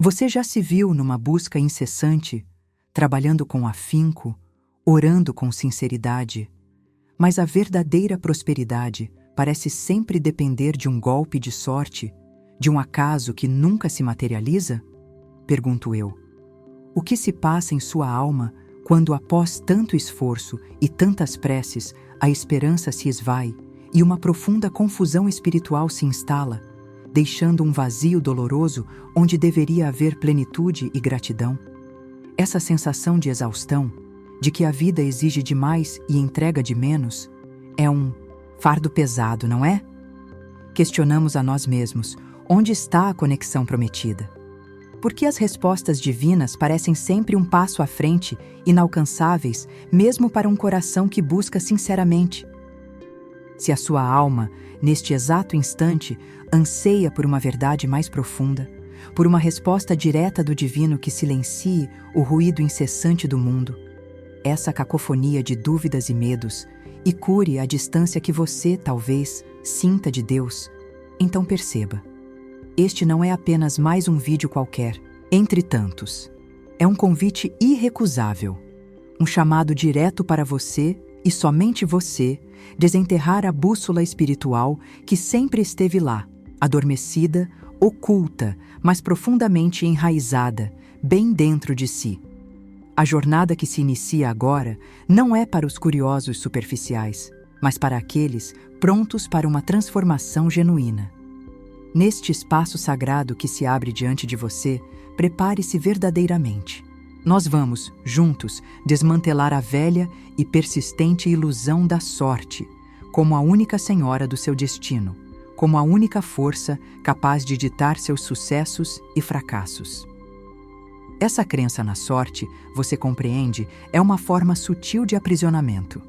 Você já se viu numa busca incessante, trabalhando com afinco, orando com sinceridade, mas a verdadeira prosperidade parece sempre depender de um golpe de sorte, de um acaso que nunca se materializa? Pergunto eu. O que se passa em sua alma quando, após tanto esforço e tantas preces, a esperança se esvai e uma profunda confusão espiritual se instala, deixando um vazio doloroso onde deveria haver plenitude e gratidão? Essa sensação de exaustão, de que a vida exige demais e entrega de menos, é um fardo pesado, não é? Questionamos a nós mesmos: onde está a conexão prometida? Por que as respostas divinas parecem sempre um passo à frente, inalcançáveis, mesmo para um coração que busca sinceramente? Se a sua alma, neste exato instante, anseia por uma verdade mais profunda, por uma resposta direta do divino que silencie o ruído incessante do mundo, essa cacofonia de dúvidas e medos, e cure a distância que você, talvez, sinta de Deus, então perceba: este não é apenas mais um vídeo qualquer, entre tantos. É um convite irrecusável, um chamado direto para você, e somente você, desenterrar a bússola espiritual que sempre esteve lá, adormecida, oculta, mas profundamente enraizada, bem dentro de si. A jornada que se inicia agora não é para os curiosos superficiais, mas para aqueles prontos para uma transformação genuína. Neste espaço sagrado que se abre diante de você, prepare-se verdadeiramente. Nós vamos, juntos, desmantelar a velha e persistente ilusão da sorte, como a única senhora do seu destino, como a única força capaz de ditar seus sucessos e fracassos. Essa crença na sorte, você compreende, é uma forma sutil de aprisionamento.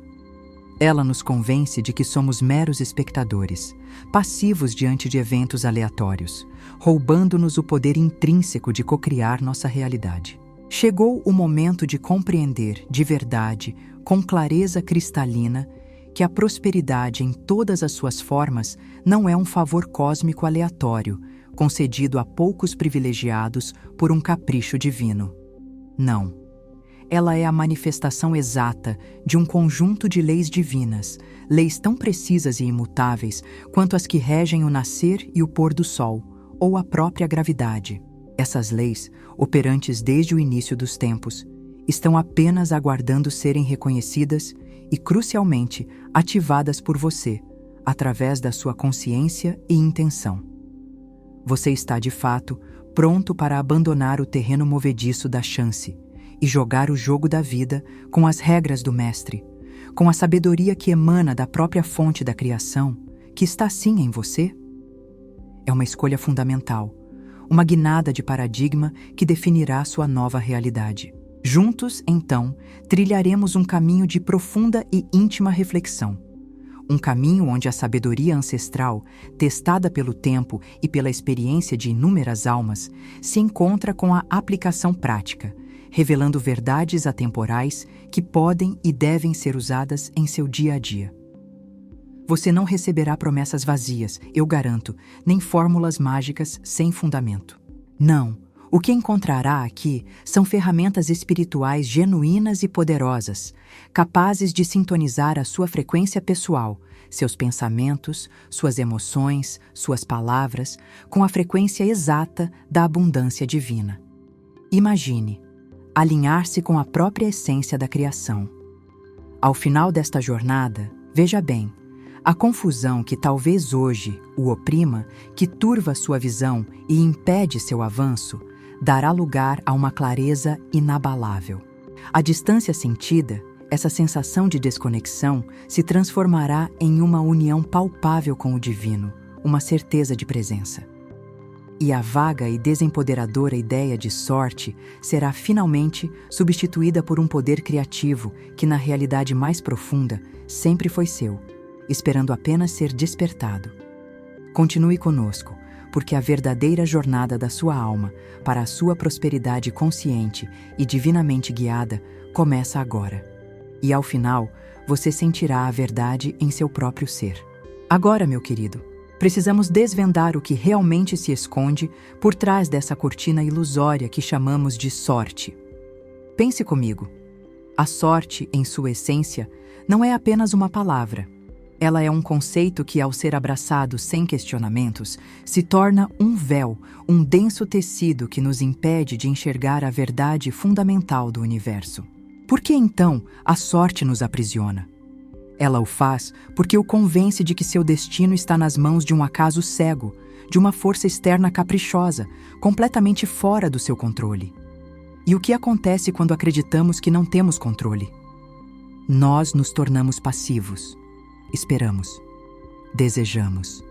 Ela nos convence de que somos meros espectadores, passivos diante de eventos aleatórios, roubando-nos o poder intrínseco de cocriar nossa realidade. Chegou o momento de compreender, de verdade, com clareza cristalina, que a prosperidade em todas as suas formas não é um favor cósmico aleatório, concedido a poucos privilegiados por um capricho divino. Não. Ela é a manifestação exata de um conjunto de leis divinas, leis tão precisas e imutáveis quanto as que regem o nascer e o pôr do sol, ou a própria gravidade. Essas leis, operantes desde o início dos tempos, estão apenas aguardando serem reconhecidas e, crucialmente, ativadas por você, através da sua consciência e intenção. Você está, de fato, pronto para abandonar o terreno movediço da chance e jogar o jogo da vida com as regras do mestre, com a sabedoria que emana da própria fonte da criação, que está sim em você? É uma escolha fundamental, uma guinada de paradigma que definirá sua nova realidade. Juntos, então, trilharemos um caminho de profunda e íntima reflexão. Um caminho onde a sabedoria ancestral, testada pelo tempo e pela experiência de inúmeras almas, se encontra com a aplicação prática, revelando verdades atemporais que podem e devem ser usadas em seu dia a dia. Você não receberá promessas vazias, eu garanto, nem fórmulas mágicas sem fundamento. Não. O que encontrará aqui são ferramentas espirituais genuínas e poderosas, capazes de sintonizar a sua frequência pessoal, seus pensamentos, suas emoções, suas palavras, com a frequência exata da abundância divina. Imagine, alinhar-se com a própria essência da criação. Ao final desta jornada, veja bem, a confusão que talvez hoje o oprima, que turva sua visão e impede seu avanço, dará lugar a uma clareza inabalável. A distância sentida, essa sensação de desconexão, se transformará em uma união palpável com o divino, uma certeza de presença. E a vaga e desempoderadora ideia de sorte será finalmente substituída por um poder criativo que, na realidade mais profunda, sempre foi seu, esperando apenas ser despertado. Continue conosco, porque a verdadeira jornada da sua alma para a sua prosperidade consciente e divinamente guiada começa agora. E ao final, você sentirá a verdade em seu próprio ser. Agora, meu querido, Precisamos desvendar o que realmente se esconde por trás dessa cortina ilusória que chamamos de sorte. Pense comigo. A sorte, em sua essência, não é apenas uma palavra. Ela é um conceito que, ao ser abraçado sem questionamentos, se torna um véu, um denso tecido que nos impede de enxergar a verdade fundamental do universo. Por que, então, a sorte nos aprisiona? Ela o faz porque o convence de que seu destino está nas mãos de um acaso cego, de uma força externa caprichosa, completamente fora do seu controle. E o que acontece quando acreditamos que não temos controle? Nós nos tornamos passivos. Esperamos. Desejamos.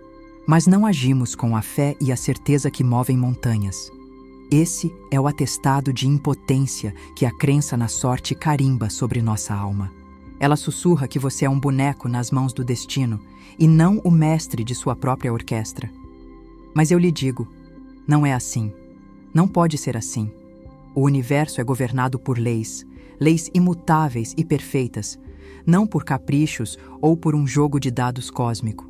Mas não agimos com a fé e a certeza que movem montanhas. Esse é o atestado de impotência que a crença na sorte carimba sobre nossa alma. Ela sussurra que você é um boneco nas mãos do destino e não o mestre de sua própria orquestra. Mas eu lhe digo, não é assim. Não pode ser assim. O universo é governado por leis imutáveis e perfeitas, não por caprichos ou por um jogo de dados cósmico.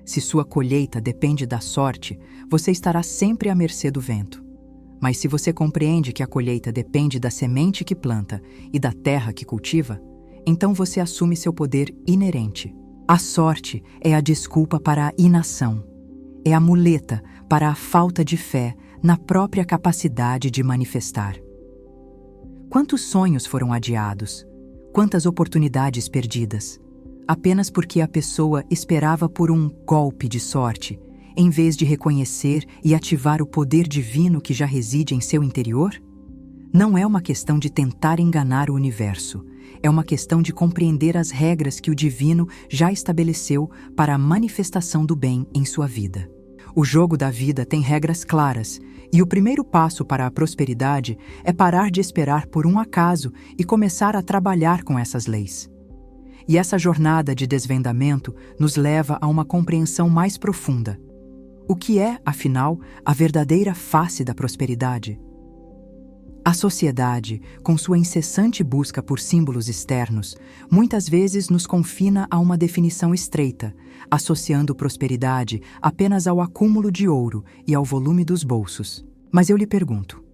Se sua colheita depende da sorte, você estará sempre à mercê do vento. Mas se você compreende que a colheita depende da semente que planta e da terra que cultiva, então você assume seu poder inerente. A sorte é a desculpa para a inação. É a muleta para a falta de fé na própria capacidade de manifestar. Quantos sonhos foram adiados? Quantas oportunidades perdidas? Apenas porque a pessoa esperava por um golpe de sorte, em vez de reconhecer e ativar o poder divino que já reside em seu interior? Não é uma questão de tentar enganar o universo. É uma questão de compreender as regras que o divino já estabeleceu para a manifestação do bem em sua vida. O jogo da vida tem regras claras, e o primeiro passo para a prosperidade é parar de esperar por um acaso e começar a trabalhar com essas leis. E essa jornada de desvendamento nos leva a uma compreensão mais profunda. O que é, afinal, a verdadeira face da prosperidade? A sociedade, com sua incessante busca por símbolos externos, muitas vezes nos confina a uma definição estreita, associando prosperidade apenas ao acúmulo de ouro e ao volume dos bolsos. Mas eu lhe pergunto,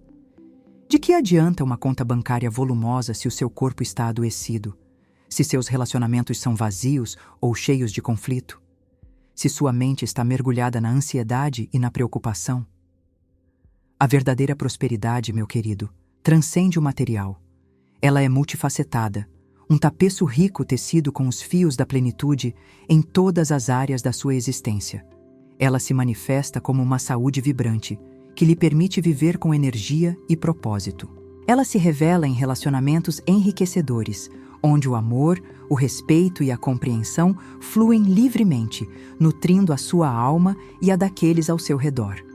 de que adianta uma conta bancária volumosa se o seu corpo está adoecido? Se seus relacionamentos são vazios ou cheios de conflito? Se sua mente está mergulhada na ansiedade e na preocupação? A verdadeira prosperidade, meu querido, transcende o material. Ela é multifacetada, um tapeço rico tecido com os fios da plenitude em todas as áreas da sua existência. Ela se manifesta como uma saúde vibrante, que lhe permite viver com energia e propósito. Ela se revela em relacionamentos enriquecedores, onde o amor, o respeito e a compreensão fluem livremente, nutrindo a sua alma e a daqueles ao seu redor.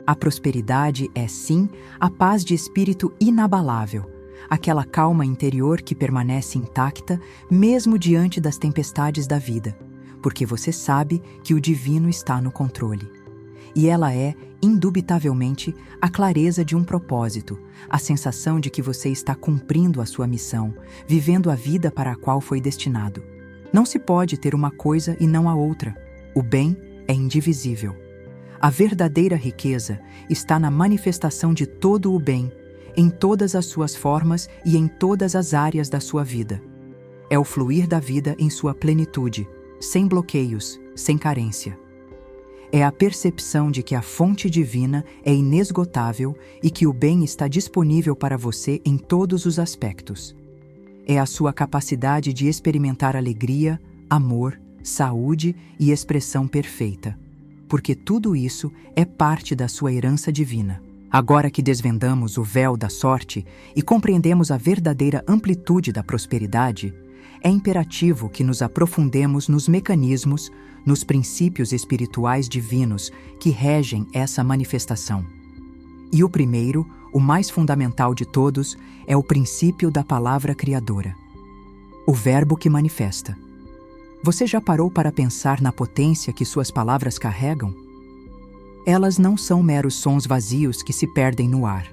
A prosperidade é, sim, a paz de espírito inabalável, aquela calma interior que permanece intacta mesmo diante das tempestades da vida, porque você sabe que o divino está no controle. E ela é, indubitavelmente, a clareza de um propósito, a sensação de que você está cumprindo a sua missão, vivendo a vida para a qual foi destinado. Não se pode ter uma coisa e não a outra. O bem é indivisível. A verdadeira riqueza está na manifestação de todo o bem, em todas as suas formas e em todas as áreas da sua vida. É o fluir da vida em sua plenitude, sem bloqueios, sem carência. É a percepção de que a fonte divina é inesgotável e que o bem está disponível para você em todos os aspectos. É a sua capacidade de experimentar alegria, amor, saúde e expressão perfeita, porque tudo isso é parte da sua herança divina. Agora que desvendamos o véu da sorte e compreendemos a verdadeira amplitude da prosperidade, é imperativo que nos aprofundemos nos mecanismos, nos princípios espirituais divinos que regem essa manifestação. E o primeiro, o mais fundamental de todos, é o princípio da palavra criadora. O verbo que manifesta. Você já parou para pensar na potência que suas palavras carregam? Elas não são meros sons vazios que se perdem no ar.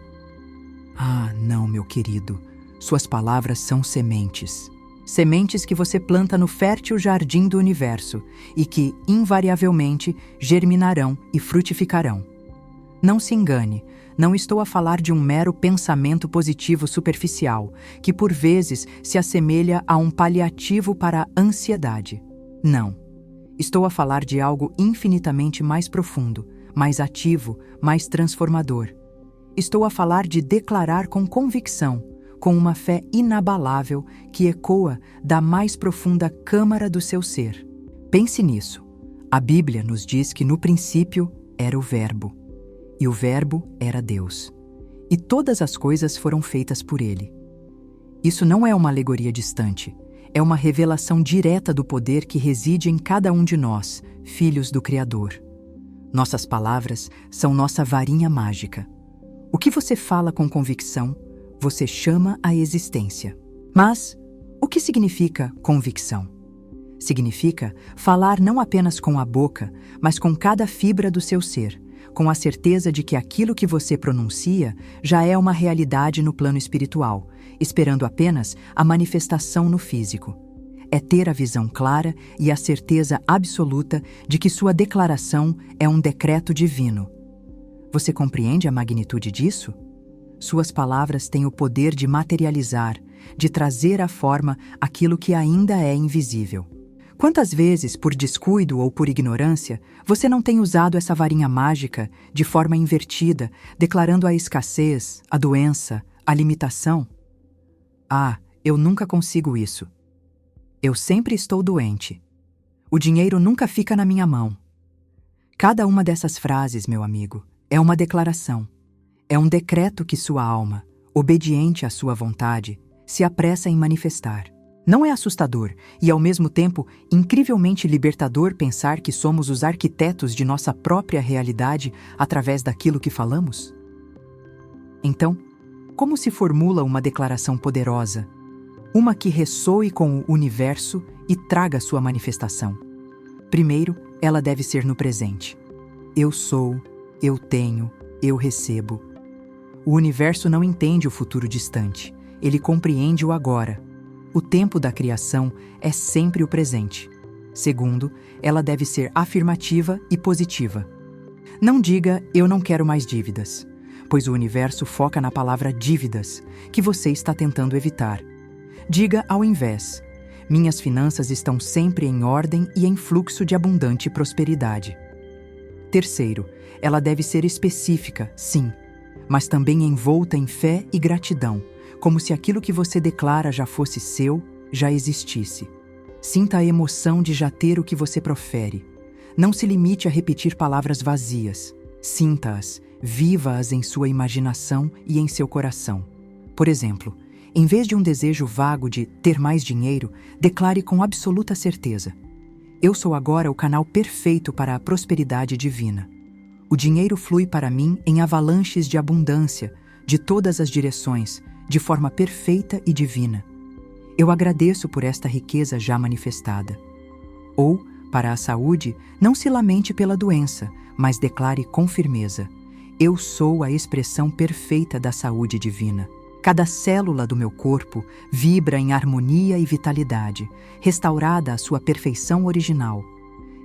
Ah, não, meu querido. Suas palavras são sementes. Sementes que você planta no fértil jardim do universo e que, invariavelmente, germinarão e frutificarão. Não se engane, não estou a falar de um mero pensamento positivo superficial, que por vezes se assemelha a um paliativo para a ansiedade. Não. Estou a falar de algo infinitamente mais profundo, mais ativo, mais transformador. Estou a falar de declarar com convicção, com uma fé inabalável que ecoa da mais profunda câmara do seu ser. Pense nisso. A Bíblia nos diz que no princípio era o Verbo, e o Verbo era Deus, e todas as coisas foram feitas por ele. Isso não é uma alegoria distante, é uma revelação direta do poder que reside em cada um de nós, filhos do Criador. Nossas palavras são nossa varinha mágica. O que você fala com convicção, você chama à existência. Mas o que significa convicção? Significa falar não apenas com a boca, mas com cada fibra do seu ser, com a certeza de que aquilo que você pronuncia já é uma realidade no plano espiritual, esperando apenas a manifestação no físico. É ter a visão clara e a certeza absoluta de que sua declaração é um decreto divino. Você compreende a magnitude disso? Suas palavras têm o poder de materializar, de trazer à forma aquilo que ainda é invisível. Quantas vezes, por descuido ou por ignorância, você não tem usado essa varinha mágica de forma invertida, declarando a escassez, a doença, a limitação? Ah, eu nunca consigo isso. Eu sempre estou doente. O dinheiro nunca fica na minha mão. Cada uma dessas frases, meu amigo, é uma declaração. É um decreto que sua alma, obediente à sua vontade, se apressa em manifestar. Não é assustador e, ao mesmo tempo, incrivelmente libertador pensar que somos os arquitetos de nossa própria realidade através daquilo que falamos? Então, como se formula uma declaração poderosa? Uma que ressoe com o universo e traga sua manifestação. Primeiro, ela deve ser no presente. Eu sou, eu tenho, eu recebo. O universo não entende o futuro distante, ele compreende o agora. O tempo da criação é sempre o presente. Segundo, ela deve ser afirmativa e positiva. Não diga, eu não quero mais dívidas, pois o universo foca na palavra dívidas, que você está tentando evitar. Diga ao invés, minhas finanças estão sempre em ordem e em fluxo de abundante prosperidade. Terceiro, ela deve ser específica, sim, mas também envolta em fé e gratidão, como se aquilo que você declara já fosse seu, já existisse. Sinta a emoção de já ter o que você profere. Não se limite a repetir palavras vazias. Sinta-as, viva-as em sua imaginação e em seu coração. Por exemplo, em vez de um desejo vago de ter mais dinheiro, declare com absoluta certeza: eu sou agora o canal perfeito para a prosperidade divina. O dinheiro flui para mim em avalanches de abundância, de todas as direções, de forma perfeita e divina. Eu agradeço por esta riqueza já manifestada. Ou, para a saúde, não se lamente pela doença, mas declare com firmeza: eu sou a expressão perfeita da saúde divina. Cada célula do meu corpo vibra em harmonia e vitalidade, restaurada à sua perfeição original.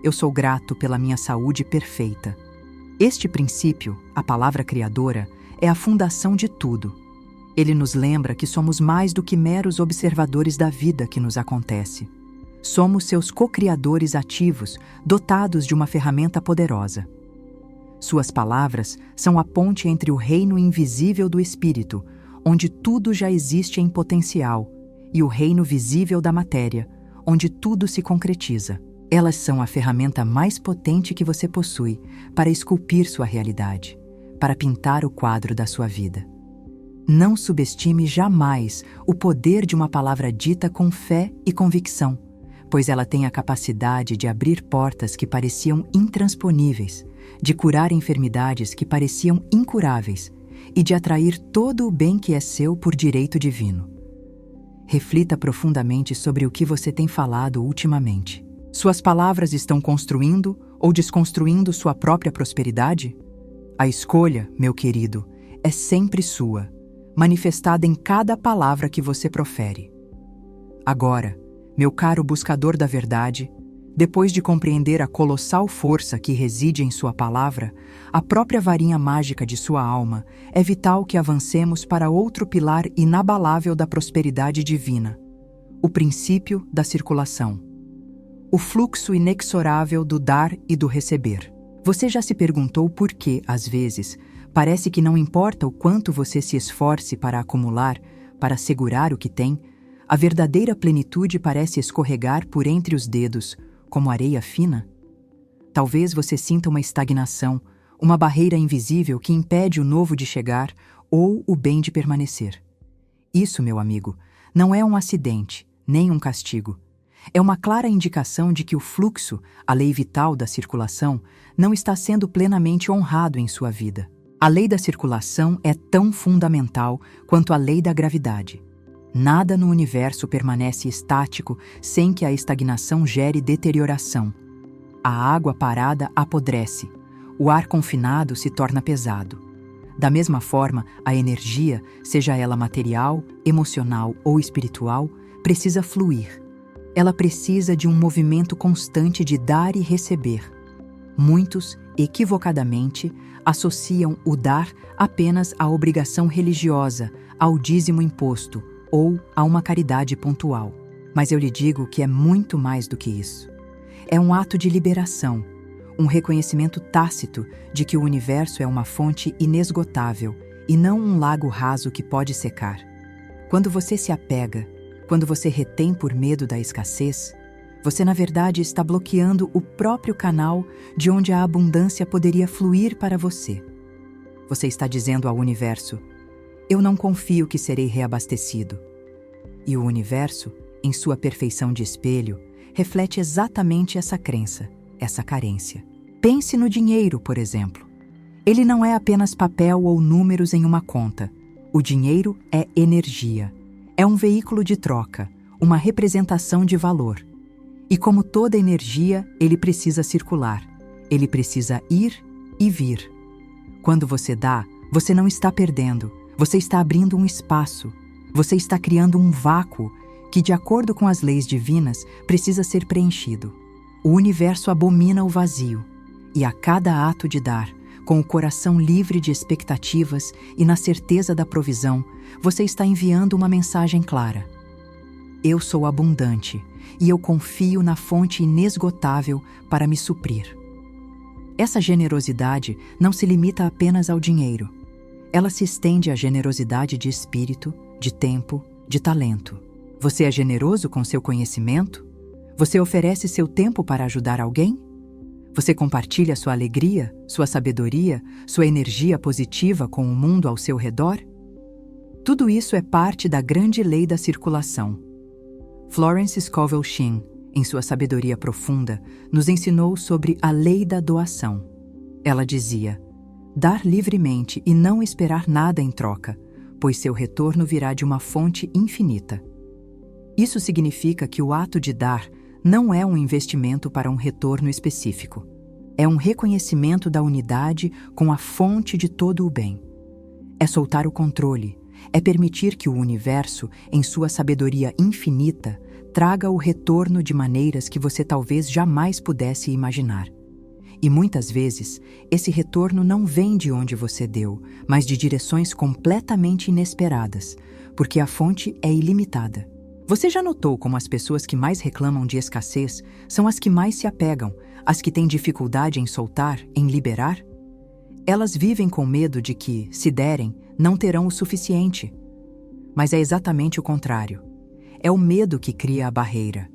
Eu sou grato pela minha saúde perfeita. Este princípio, a palavra criadora, é a fundação de tudo. Ele nos lembra que somos mais do que meros observadores da vida que nos acontece. Somos seus co-criadores ativos, dotados de uma ferramenta poderosa. Suas palavras são a ponte entre o reino invisível do espírito, onde tudo já existe em potencial, e o reino visível da matéria, onde tudo se concretiza. Elas são a ferramenta mais potente que você possui para esculpir sua realidade, para pintar o quadro da sua vida. Não subestime jamais o poder de uma palavra dita com fé e convicção, pois ela tem a capacidade de abrir portas que pareciam intransponíveis, de curar enfermidades que pareciam incuráveis e de atrair todo o bem que é seu por direito divino. Reflita profundamente sobre o que você tem falado ultimamente. Suas palavras estão construindo ou desconstruindo sua própria prosperidade? A escolha, meu querido, é sempre sua, manifestada em cada palavra que você profere. Agora, meu caro buscador da verdade, depois de compreender a colossal força que reside em sua palavra, a própria varinha mágica de sua alma, é vital que avancemos para outro pilar inabalável da prosperidade divina: o princípio da circulação. O fluxo inexorável do dar e do receber. Você já se perguntou por que, às vezes, parece que não importa o quanto você se esforce para acumular, para segurar o que tem, a verdadeira plenitude parece escorregar por entre os dedos, como areia fina? Talvez você sinta uma estagnação, uma barreira invisível que impede o novo de chegar ou o bem de permanecer. Isso, meu amigo, não é um acidente, nem um castigo. É uma clara indicação de que o fluxo, a lei vital da circulação, não está sendo plenamente honrado em sua vida. A lei da circulação é tão fundamental quanto a lei da gravidade. Nada no universo permanece estático sem que a estagnação gere deterioração. A água parada apodrece, o ar confinado se torna pesado. Da mesma forma, a energia, seja ela material, emocional ou espiritual, precisa fluir. Ela precisa de um movimento constante de dar e receber. Muitos, equivocadamente, associam o dar apenas à obrigação religiosa, ao dízimo imposto ou a uma caridade pontual. Mas eu lhe digo que é muito mais do que isso. É um ato de liberação, um reconhecimento tácito de que o universo é uma fonte inesgotável e não um lago raso que pode secar. Quando você se apega, quando você retém por medo da escassez, você na verdade está bloqueando o próprio canal de onde a abundância poderia fluir para você. Você está dizendo ao universo: eu não confio que serei reabastecido. E o universo, em sua perfeição de espelho, reflete exatamente essa crença, essa carência. Pense no dinheiro, por exemplo. Ele não é apenas papel ou números em uma conta. O dinheiro é energia. É um veículo de troca, uma representação de valor. E como toda energia, ele precisa circular. Ele precisa ir e vir. Quando você dá, você não está perdendo. Você está abrindo um espaço. Você está criando um vácuo que, de acordo com as leis divinas, precisa ser preenchido. O universo abomina o vazio. E a cada ato de dar, com o coração livre de expectativas e na certeza da provisão, você está enviando uma mensagem clara. Eu sou abundante e eu confio na fonte inesgotável para me suprir. Essa generosidade não se limita apenas ao dinheiro. Ela se estende à generosidade de espírito, de tempo, de talento. Você é generoso com seu conhecimento? Você oferece seu tempo para ajudar alguém? Você compartilha sua alegria, sua sabedoria, sua energia positiva com o mundo ao seu redor? Tudo isso é parte da grande lei da circulação. Florence Scovel Shinn, em sua sabedoria profunda, nos ensinou sobre a lei da doação. Ela dizia: dar livremente e não esperar nada em troca, pois seu retorno virá de uma fonte infinita. Isso significa que o ato de dar não é um investimento para um retorno específico. É um reconhecimento da unidade com a fonte de todo o bem. É soltar o controle, é permitir que o universo, em sua sabedoria infinita, traga o retorno de maneiras que você talvez jamais pudesse imaginar. E muitas vezes, esse retorno não vem de onde você deu, mas de direções completamente inesperadas, porque a fonte é ilimitada. Você já notou como as pessoas que mais reclamam de escassez são as que mais se apegam, as que têm dificuldade em soltar, em liberar? Elas vivem com medo de que, se derem, não terão o suficiente. Mas é exatamente o contrário. É o medo que cria a barreira.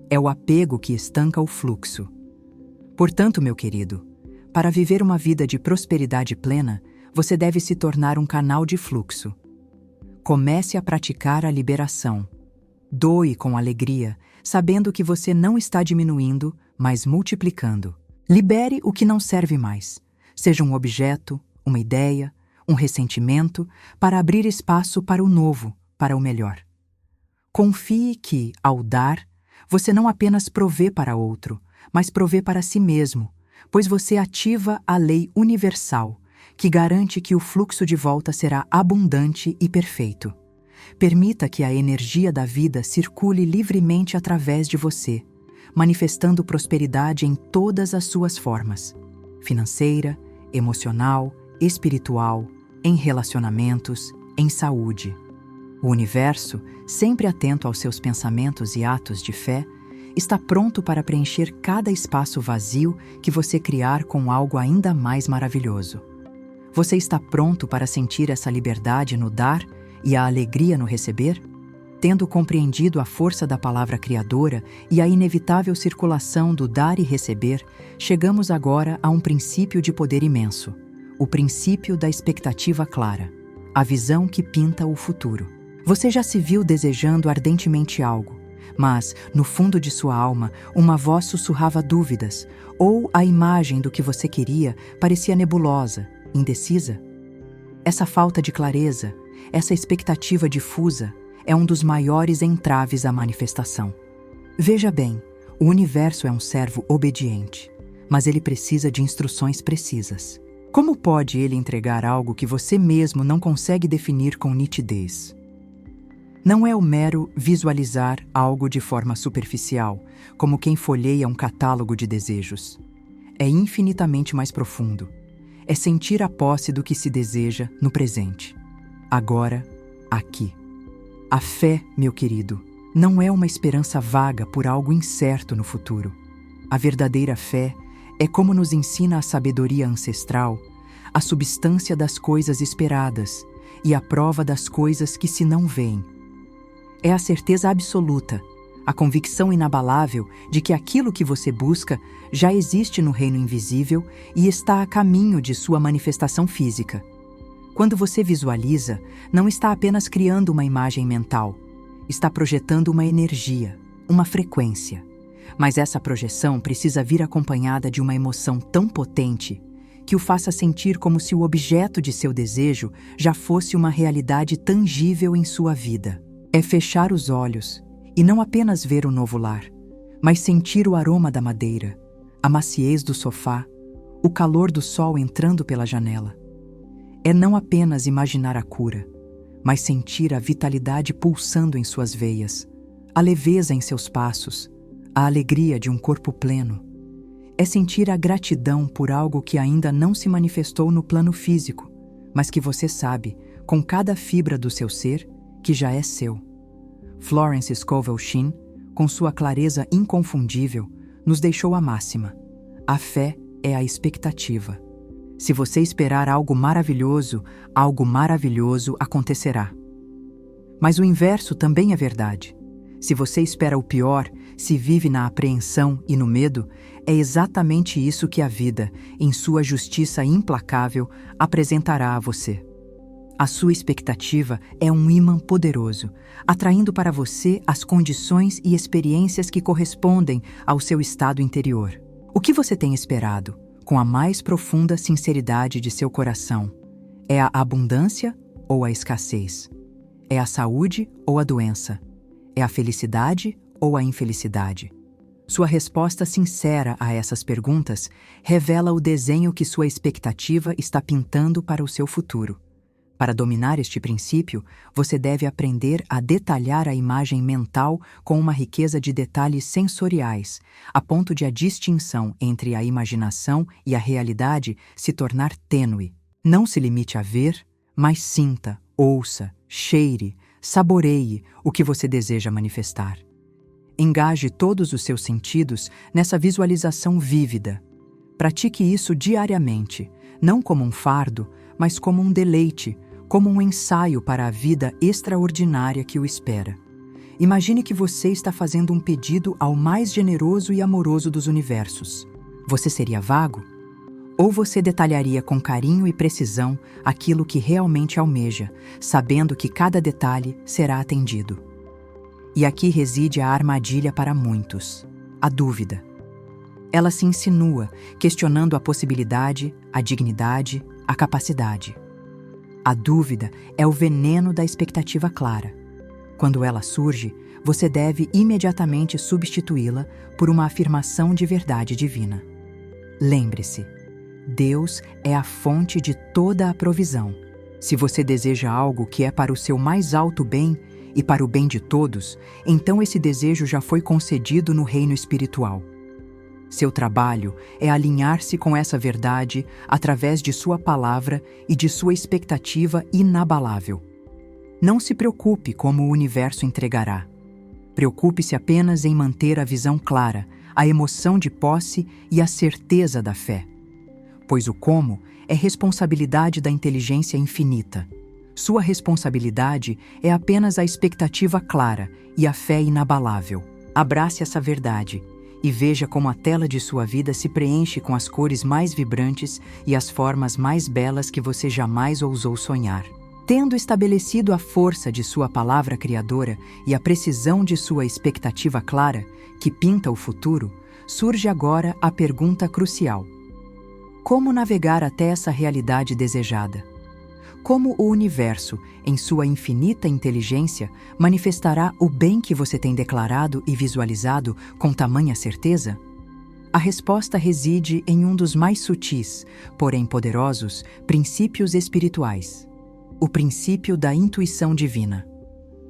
É o apego que estanca o fluxo. Portanto, meu querido, para viver uma vida de prosperidade plena, você deve se tornar um canal de fluxo. Comece a praticar a liberação. Doe com alegria, sabendo que você não está diminuindo, mas multiplicando. Libere o que não serve mais, seja um objeto, uma ideia, um ressentimento, para abrir espaço para o novo, para o melhor. Confie que, ao dar, você não apenas provê para outro, mas provê para si mesmo, pois você ativa a lei universal, que garante que o fluxo de volta será abundante e perfeito. Permita que a energia da vida circule livremente através de você, manifestando prosperidade em todas as suas formas: financeira, emocional, espiritual, em relacionamentos, em saúde. O universo, sempre atento aos seus pensamentos e atos de fé, está pronto para preencher cada espaço vazio que você criar com algo ainda mais maravilhoso. Você está pronto para sentir essa liberdade no dar e a alegria no receber? Tendo compreendido a força da palavra criadora e a inevitável circulação do dar e receber, chegamos agora a um princípio de poder imenso, o princípio da expectativa clara, a visão que pinta o futuro. Você já se viu desejando ardentemente algo, mas, no fundo de sua alma, uma voz sussurrava dúvidas, ou a imagem do que você queria parecia nebulosa, indecisa? Essa falta de clareza, essa expectativa difusa, é um dos maiores entraves à manifestação. Veja bem, o universo é um servo obediente, mas ele precisa de instruções precisas. Como pode ele entregar algo que você mesmo não consegue definir com nitidez? Não é o mero visualizar algo de forma superficial, como quem folheia um catálogo de desejos. É infinitamente mais profundo. É sentir a posse do que se deseja no presente. Agora, aqui. A fé, meu querido, não é uma esperança vaga por algo incerto no futuro. A verdadeira fé é, como nos ensina a sabedoria ancestral, a substância das coisas esperadas e a prova das coisas que se não veem. É a certeza absoluta, a convicção inabalável de que aquilo que você busca já existe no reino invisível e está a caminho de sua manifestação física. Quando você visualiza, não está apenas criando uma imagem mental, está projetando uma energia, uma frequência. Mas essa projeção precisa vir acompanhada de uma emoção tão potente que o faça sentir como se o objeto de seu desejo já fosse uma realidade tangível em sua vida. É fechar os olhos e não apenas ver o novo lar, mas sentir o aroma da madeira, a maciez do sofá, o calor do sol entrando pela janela. É não apenas imaginar a cura, mas sentir a vitalidade pulsando em suas veias, a leveza em seus passos, a alegria de um corpo pleno. É sentir a gratidão por algo que ainda não se manifestou no plano físico, mas que você sabe, com cada fibra do seu ser, que já é seu. Florence Scovel Shinn, com sua clareza inconfundível, nos deixou a máxima: a fé é a expectativa. Se você esperar algo maravilhoso acontecerá. Mas o inverso também é verdade. Se você espera o pior, se vive na apreensão e no medo, é exatamente isso que a vida, em sua justiça implacável, apresentará a você. A sua expectativa é um ímã poderoso, atraindo para você as condições e experiências que correspondem ao seu estado interior. O que você tem esperado, com a mais profunda sinceridade de seu coração? É a abundância ou a escassez? É a saúde ou a doença? É a felicidade ou a infelicidade? Sua resposta sincera a essas perguntas revela o desenho que sua expectativa está pintando para o seu futuro. Para dominar este princípio, você deve aprender a detalhar a imagem mental com uma riqueza de detalhes sensoriais, a ponto de a distinção entre a imaginação e a realidade se tornar tênue. Não se limite a ver, mas sinta, ouça, cheire, saboreie o que você deseja manifestar. Engaje todos os seus sentidos nessa visualização vívida. Pratique isso diariamente, não como um fardo, mas como um deleite, como um ensaio para a vida extraordinária que o espera. Imagine que você está fazendo um pedido ao mais generoso e amoroso dos universos. Você seria vago? Ou você detalharia com carinho e precisão aquilo que realmente almeja, sabendo que cada detalhe será atendido? E aqui reside a armadilha para muitos: a dúvida. Ela se insinua, questionando a possibilidade, a dignidade, a capacidade. A dúvida é o veneno da expectativa clara. Quando ela surge, você deve imediatamente substituí-la por uma afirmação de verdade divina. Lembre-se, Deus é a fonte de toda a provisão. Se você deseja algo que é para o seu mais alto bem e para o bem de todos, então esse desejo já foi concedido no reino espiritual. Seu trabalho é alinhar-se com essa verdade através de sua palavra e de sua expectativa inabalável. Não se preocupe como o universo entregará. Preocupe-se apenas em manter a visão clara, a emoção de posse e a certeza da fé. Pois o como é responsabilidade da inteligência infinita. Sua responsabilidade é apenas a expectativa clara e a fé inabalável. Abrace essa verdade e veja como a tela de sua vida se preenche com as cores mais vibrantes e as formas mais belas que você jamais ousou sonhar. Tendo estabelecido a força de sua palavra criadora e a precisão de sua expectativa clara, que pinta o futuro, surge agora a pergunta crucial: como navegar até essa realidade desejada? Como o universo, em sua infinita inteligência, manifestará o bem que você tem declarado e visualizado com tamanha certeza? A resposta reside em um dos mais sutis, porém poderosos, princípios espirituais: o princípio da intuição divina,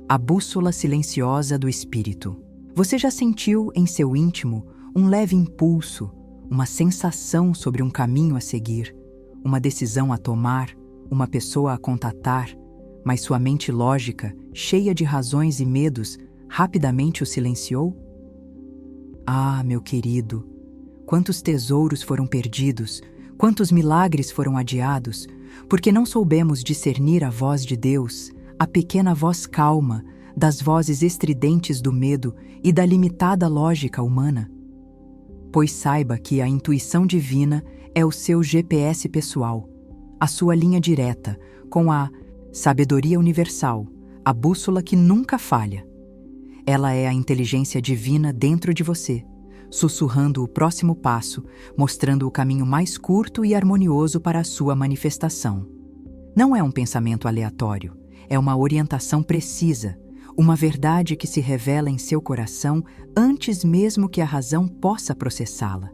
a bússola silenciosa do espírito. Você já sentiu em seu íntimo um leve impulso, uma sensação sobre um caminho a seguir, uma decisão a tomar, uma pessoa a contatar, mas sua mente lógica, cheia de razões e medos, rapidamente o silenciou? Ah, meu querido, quantos tesouros foram perdidos, quantos milagres foram adiados, porque não soubemos discernir a voz de Deus, a pequena voz calma, das vozes estridentes do medo e da limitada lógica humana. Pois saiba que a intuição divina é o seu GPS pessoal, a sua linha direta, com a sabedoria universal, a bússola que nunca falha. Ela é a inteligência divina dentro de você, sussurrando o próximo passo, mostrando o caminho mais curto e harmonioso para a sua manifestação. Não é um pensamento aleatório, é uma orientação precisa, uma verdade que se revela em seu coração antes mesmo que a razão possa processá-la.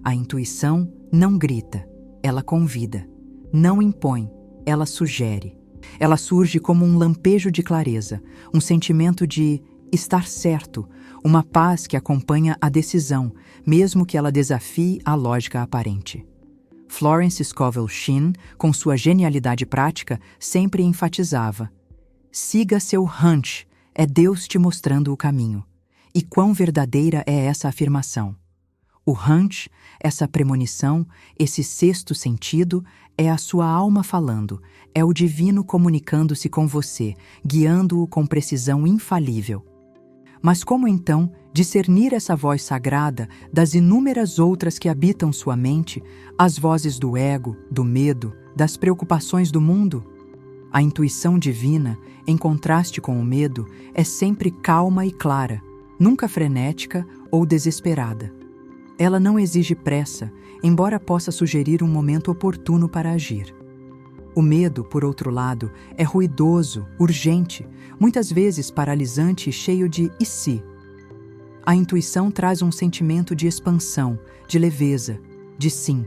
A intuição não grita, ela convida. Não impõe, ela sugere. Ela surge como um lampejo de clareza, um sentimento de estar certo, uma paz que acompanha a decisão, mesmo que ela desafie a lógica aparente. Florence Scovel Shinn, com sua genialidade prática, sempre enfatizava: siga seu hunch, é Deus te mostrando o caminho. E quão verdadeira é essa afirmação? O hunch, essa premonição, esse sexto sentido, é a sua alma falando, é o divino comunicando-se com você, guiando-o com precisão infalível. Mas como então discernir essa voz sagrada das inúmeras outras que habitam sua mente, as vozes do ego, do medo, das preocupações do mundo? A intuição divina, em contraste com o medo, é sempre calma e clara, nunca frenética ou desesperada. Ela não exige pressa, embora possa sugerir um momento oportuno para agir. O medo, por outro lado, é ruidoso, urgente, muitas vezes paralisante e cheio de "e se?". A intuição traz um sentimento de expansão, de leveza, de sim.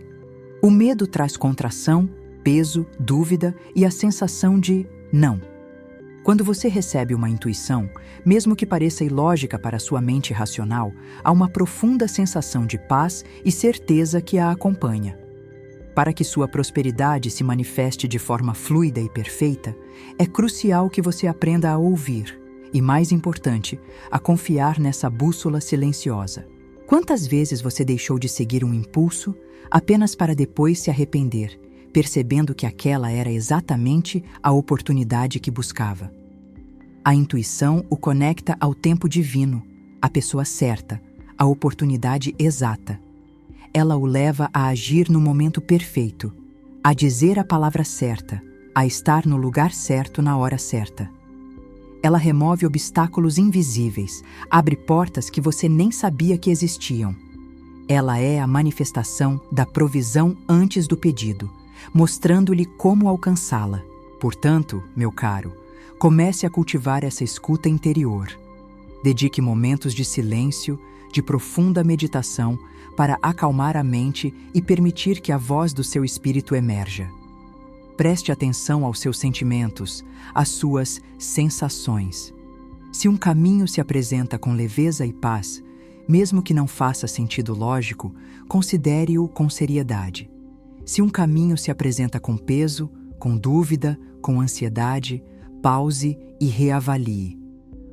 O medo traz contração, peso, dúvida e a sensação de não. Quando você recebe uma intuição, mesmo que pareça ilógica para sua mente racional, há uma profunda sensação de paz e certeza que a acompanha. Para que sua prosperidade se manifeste de forma fluida e perfeita, é crucial que você aprenda a ouvir e, mais importante, a confiar nessa bússola silenciosa. Quantas vezes você deixou de seguir um impulso apenas para depois se arrepender, percebendo que aquela era exatamente a oportunidade que buscava? A intuição o conecta ao tempo divino, à pessoa certa, à oportunidade exata. Ela o leva a agir no momento perfeito, a dizer a palavra certa, a estar no lugar certo na hora certa. Ela remove obstáculos invisíveis, abre portas que você nem sabia que existiam. Ela é a manifestação da provisão antes do pedido, mostrando-lhe como alcançá-la. Portanto, meu caro, comece a cultivar essa escuta interior. Dedique momentos de silêncio, de profunda meditação, para acalmar a mente e permitir que a voz do seu espírito emerja. Preste atenção aos seus sentimentos, às suas sensações. Se um caminho se apresenta com leveza e paz, mesmo que não faça sentido lógico, considere-o com seriedade. Se um caminho se apresenta com peso, com dúvida, com ansiedade, pause e reavalie.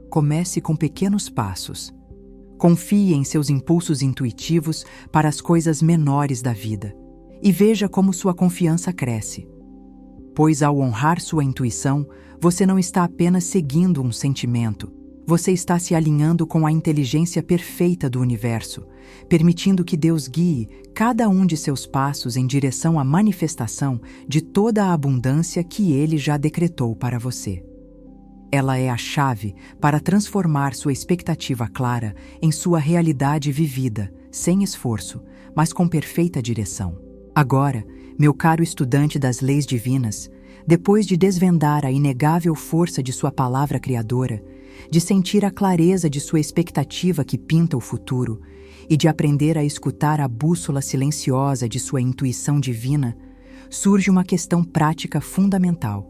Comece com pequenos passos. Confie em seus impulsos intuitivos para as coisas menores da vida e veja como sua confiança cresce. Pois ao honrar sua intuição, você não está apenas seguindo um sentimento, você está se alinhando com a inteligência perfeita do universo, permitindo que Deus guie cada um de seus passos em direção à manifestação de toda a abundância que Ele já decretou para você. Ela é a chave para transformar sua expectativa clara em sua realidade vivida, sem esforço, mas com perfeita direção. Agora, meu caro estudante das leis divinas, depois de desvendar a inegável força de sua palavra criadora, de sentir a clareza de sua expectativa que pinta o futuro e de aprender a escutar a bússola silenciosa de sua intuição divina, surge uma questão prática fundamental.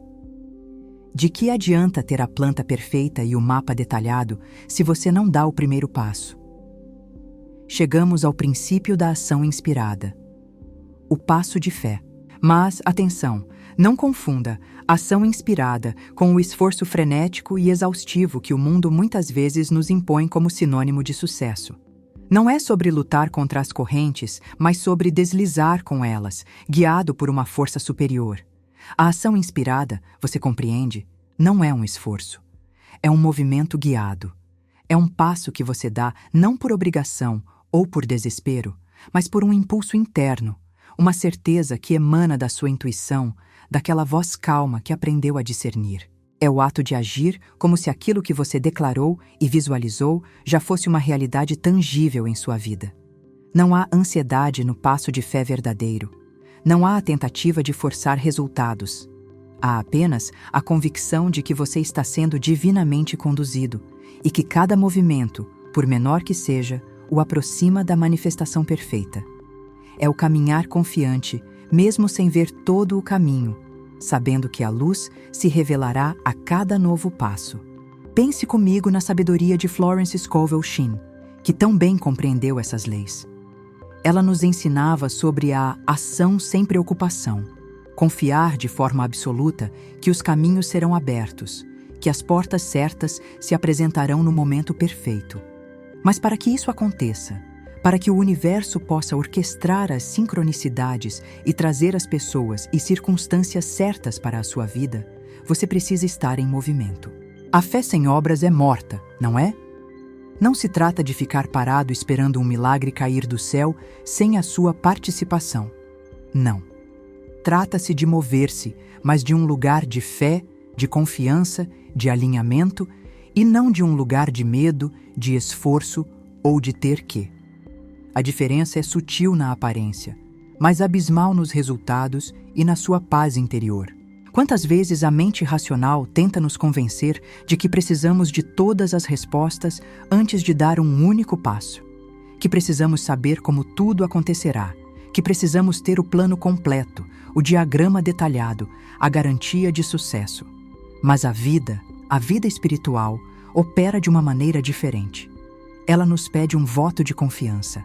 De que adianta ter a planta perfeita e o mapa detalhado se você não dá o primeiro passo? Chegamos ao princípio da ação inspirada, o passo de fé. Mas, atenção, não confunda ação inspirada com o esforço frenético e exaustivo que o mundo muitas vezes nos impõe como sinônimo de sucesso. Não é sobre lutar contra as correntes, mas sobre deslizar com elas, guiado por uma força superior. A ação inspirada, você compreende, não é um esforço. É um movimento guiado. É um passo que você dá não por obrigação ou por desespero, mas por um impulso interno, uma certeza que emana da sua intuição, daquela voz calma que aprendeu a discernir. É o ato de agir como se aquilo que você declarou e visualizou já fosse uma realidade tangível em sua vida. Não há ansiedade no passo de fé verdadeiro. Não há a tentativa de forçar resultados. Há apenas a convicção de que você está sendo divinamente conduzido e que cada movimento, por menor que seja, o aproxima da manifestação perfeita. É o caminhar confiante, mesmo sem ver todo o caminho, sabendo que a luz se revelará a cada novo passo. Pense comigo na sabedoria de Florence Scovel Shinn, que tão bem compreendeu essas leis. Ela nos ensinava sobre a ação sem preocupação, confiar de forma absoluta que os caminhos serão abertos, que as portas certas se apresentarão no momento perfeito. Mas para que isso aconteça, para que o universo possa orquestrar as sincronicidades e trazer as pessoas e circunstâncias certas para a sua vida, você precisa estar em movimento. A fé sem obras é morta, não é? Não se trata de ficar parado esperando um milagre cair do céu sem a sua participação. Não. Trata-se de mover-se, mas de um lugar de fé, de confiança, de alinhamento, e não de um lugar de medo, de esforço ou de ter que. A diferença é sutil na aparência, mas abismal nos resultados e na sua paz interior. Quantas vezes a mente racional tenta nos convencer de que precisamos de todas as respostas antes de dar um único passo, que precisamos saber como tudo acontecerá, que precisamos ter o plano completo, o diagrama detalhado, a garantia de sucesso. Mas a vida espiritual, opera de uma maneira diferente. Ela nos pede um voto de confiança.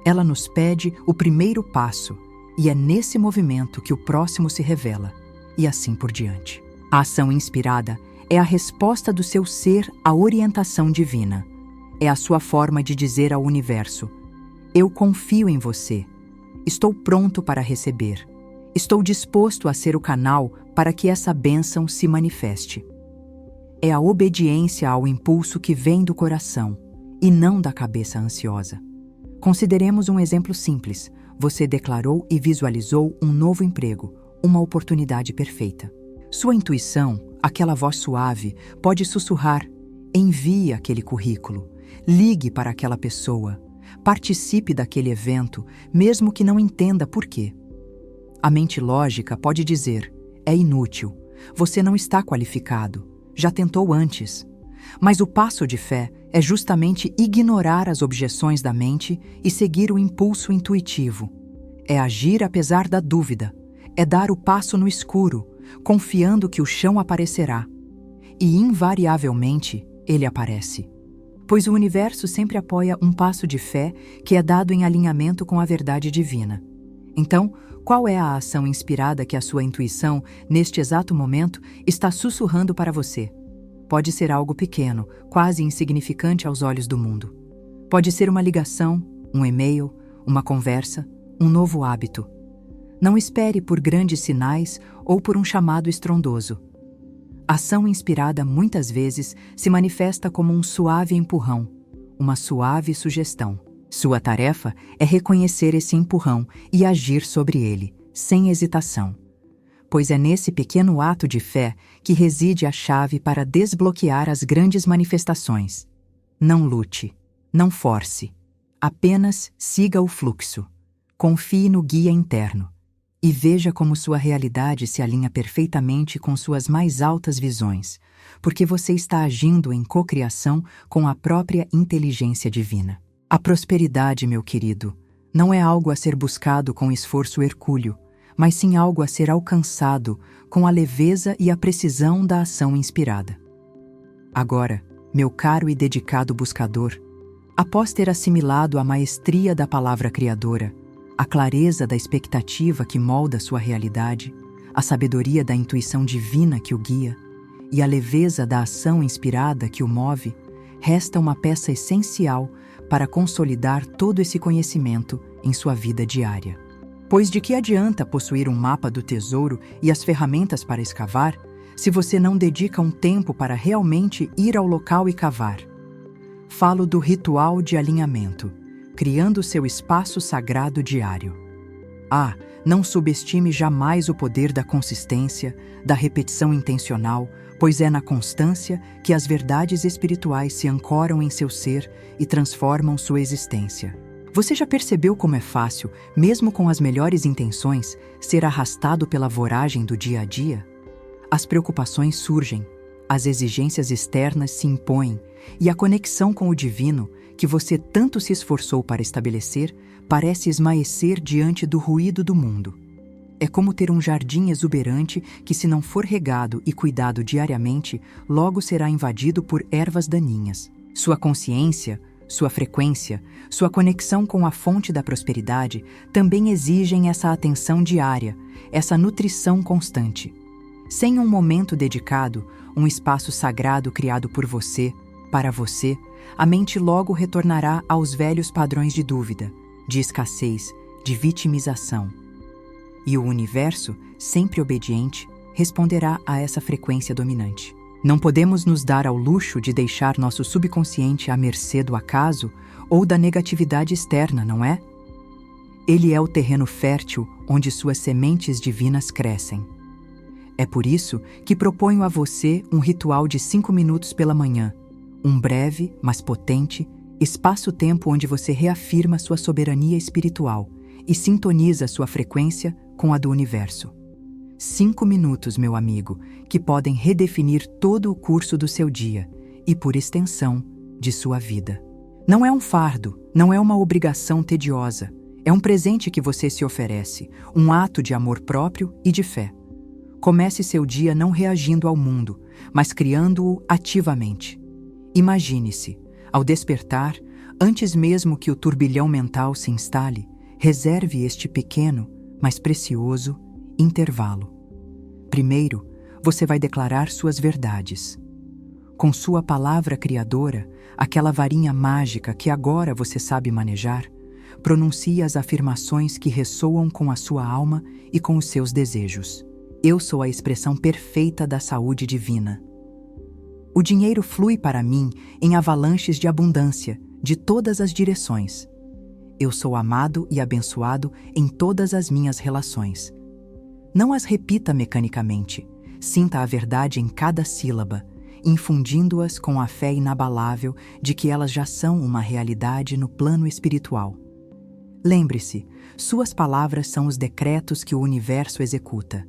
Ela nos pede o primeiro passo, e é nesse movimento que o próximo se revela, e assim por diante. A ação inspirada é a resposta do seu ser à orientação divina. É a sua forma de dizer ao universo: eu confio em você. Estou pronto para receber. Estou disposto a ser o canal para que essa bênção se manifeste. É a obediência ao impulso que vem do coração, e não da cabeça ansiosa. Consideremos um exemplo simples. Você declarou e visualizou um novo emprego, uma oportunidade perfeita. Sua intuição, aquela voz suave, pode sussurrar: envie aquele currículo, ligue para aquela pessoa, participe daquele evento, mesmo que não entenda por quê. A mente lógica pode dizer: é inútil, você não está qualificado, já tentou antes. Mas o passo de fé é justamente ignorar as objeções da mente e seguir o impulso intuitivo. É agir apesar da dúvida, é dar o passo no escuro, confiando que o chão aparecerá. E invariavelmente ele aparece. Pois o universo sempre apoia um passo de fé que é dado em alinhamento com a verdade divina. Então, qual é a ação inspirada que a sua intuição, neste exato momento, está sussurrando para você? Pode ser algo pequeno, quase insignificante aos olhos do mundo. Pode ser uma ligação, um e-mail, uma conversa, um novo hábito. Não espere por grandes sinais ou por um chamado estrondoso. Ação inspirada muitas vezes se manifesta como um suave empurrão, uma suave sugestão. Sua tarefa é reconhecer esse empurrão e agir sobre ele, sem hesitação. Pois é nesse pequeno ato de fé que reside a chave para desbloquear as grandes manifestações. Não lute, não force, apenas siga o fluxo. Confie no guia interno e veja como sua realidade se alinha perfeitamente com suas mais altas visões, porque você está agindo em cocriação com a própria inteligência divina. A prosperidade, meu querido, não é algo a ser buscado com esforço hercúleo, mas sim algo a ser alcançado com a leveza e a precisão da ação inspirada. Agora, meu caro e dedicado buscador, após ter assimilado a maestria da palavra criadora, a clareza da expectativa que molda sua realidade, a sabedoria da intuição divina que o guia e a leveza da ação inspirada que o move, resta uma peça essencial para consolidar todo esse conhecimento em sua vida diária. Pois de que adianta possuir um mapa do tesouro e as ferramentas para escavar, se você não dedica um tempo para realmente ir ao local e cavar? Falo do ritual de alinhamento, criando seu espaço sagrado diário. Não subestime jamais o poder da consistência, da repetição intencional, pois é na constância que as verdades espirituais se ancoram em seu ser e transformam sua existência. Você já percebeu como é fácil, mesmo com as melhores intenções, ser arrastado pela voragem do dia a dia? As preocupações surgem, as exigências externas se impõem e a conexão com o divino, que você tanto se esforçou para estabelecer, parece esmaecer diante do ruído do mundo. É como ter um jardim exuberante que, se não for regado e cuidado diariamente, logo será invadido por ervas daninhas. Sua consciência, sua frequência, sua conexão com a fonte da prosperidade também exigem essa atenção diária, essa nutrição constante. Sem um momento dedicado, um espaço sagrado criado por você, para você, a mente logo retornará aos velhos padrões de dúvida, de escassez, de vitimização. E o universo, sempre obediente, responderá a essa frequência dominante. Não podemos nos dar ao luxo de deixar nosso subconsciente à mercê do acaso ou da negatividade externa, não é? Ele é o terreno fértil onde suas sementes divinas crescem. É por isso que proponho a você um ritual de 5 minutos pela manhã, um breve, mas potente, espaço-tempo onde você reafirma sua soberania espiritual e sintoniza sua frequência com a do universo. 5 minutos, meu amigo, que podem redefinir todo o curso do seu dia e, por extensão, de sua vida. Não é um fardo, não é uma obrigação tediosa. É um presente que você se oferece, um ato de amor próprio e de fé. Comece seu dia não reagindo ao mundo, mas criando-o ativamente. Imagine-se, ao despertar, antes mesmo que o turbilhão mental se instale, reserve este pequeno, mas precioso, intervalo. Primeiro, você vai declarar suas verdades. Com sua palavra criadora, aquela varinha mágica que agora você sabe manejar, pronuncie as afirmações que ressoam com a sua alma e com os seus desejos. Eu sou a expressão perfeita da saúde divina. O dinheiro flui para mim em avalanches de abundância, de todas as direções. Eu sou amado e abençoado em todas as minhas relações. Não as repita mecanicamente. Sinta a verdade em cada sílaba, infundindo-as com a fé inabalável de que elas já são uma realidade no plano espiritual. Lembre-se, suas palavras são os decretos que o universo executa.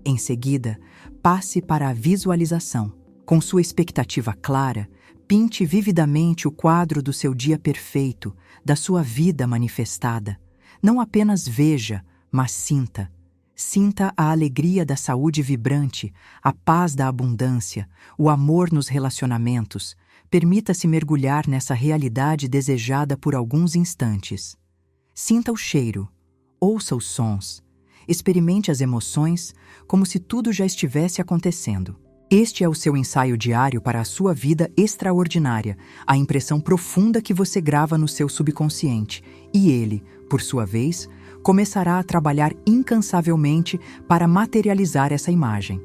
Em seguida, passe para a visualização. Com sua expectativa clara, pinte vividamente o quadro do seu dia perfeito, da sua vida manifestada. Não apenas veja, mas sinta. Sinta a alegria da saúde vibrante, a paz da abundância, o amor nos relacionamentos. Permita-se mergulhar nessa realidade desejada por alguns instantes. Sinta o cheiro, ouça os sons, experimente as emoções como se tudo já estivesse acontecendo. Este é o seu ensaio diário para a sua vida extraordinária, a impressão profunda que você grava no seu subconsciente, e ele, por sua vez, começará a trabalhar incansavelmente para materializar essa imagem.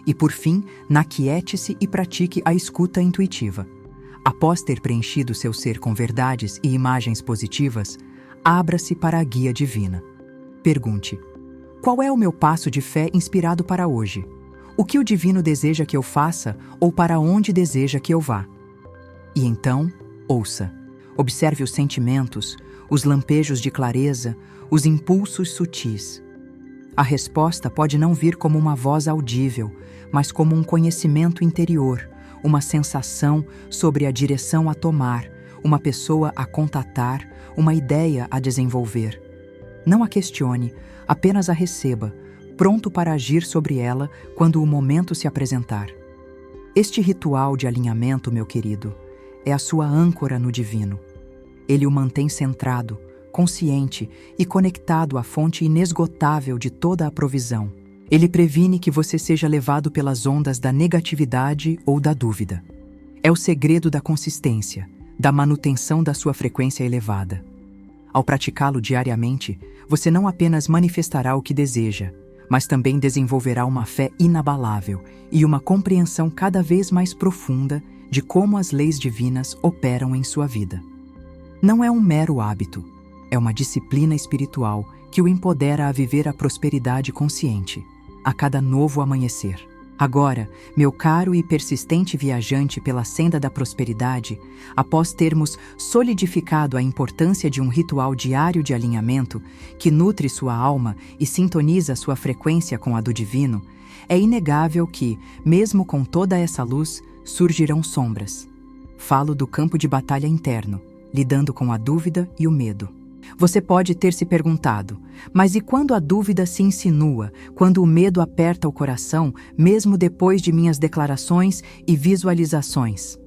E por fim, naquiete-se e pratique a escuta intuitiva. Após ter preenchido seu ser com verdades e imagens positivas, abra-se para a guia divina. Pergunte: qual é o meu passo de fé inspirado para hoje? O que o divino deseja que eu faça ou para onde deseja que eu vá? E então, ouça. Observe os sentimentos, os lampejos de clareza, os impulsos sutis. A resposta pode não vir como uma voz audível, mas como um conhecimento interior, uma sensação sobre a direção a tomar, uma pessoa a contatar, uma ideia a desenvolver. Não a questione, apenas a receba, pronto para agir sobre ela quando o momento se apresentar. Este ritual de alinhamento, meu querido, é a sua âncora no divino. Ele o mantém centrado, consciente e conectado à fonte inesgotável de toda a provisão. Ele previne que você seja levado pelas ondas da negatividade ou da dúvida. É o segredo da consistência, da manutenção da sua frequência elevada. Ao praticá-lo diariamente, você não apenas manifestará o que deseja, mas também desenvolverá uma fé inabalável e uma compreensão cada vez mais profunda de como as leis divinas operam em sua vida. Não é um mero hábito, é uma disciplina espiritual que o empodera a viver a prosperidade consciente, a cada novo amanhecer. Agora, meu caro e persistente viajante pela senda da prosperidade, após termos solidificado a importância de um ritual diário de alinhamento que nutre sua alma e sintoniza sua frequência com a do divino, é inegável que, mesmo com toda essa luz, surgirão sombras. Falo do campo de batalha interno, lidando com a dúvida e o medo. Você pode ter se perguntado, mas e quando a dúvida se insinua, quando o medo aperta o coração, mesmo depois de minhas declarações e visualizações?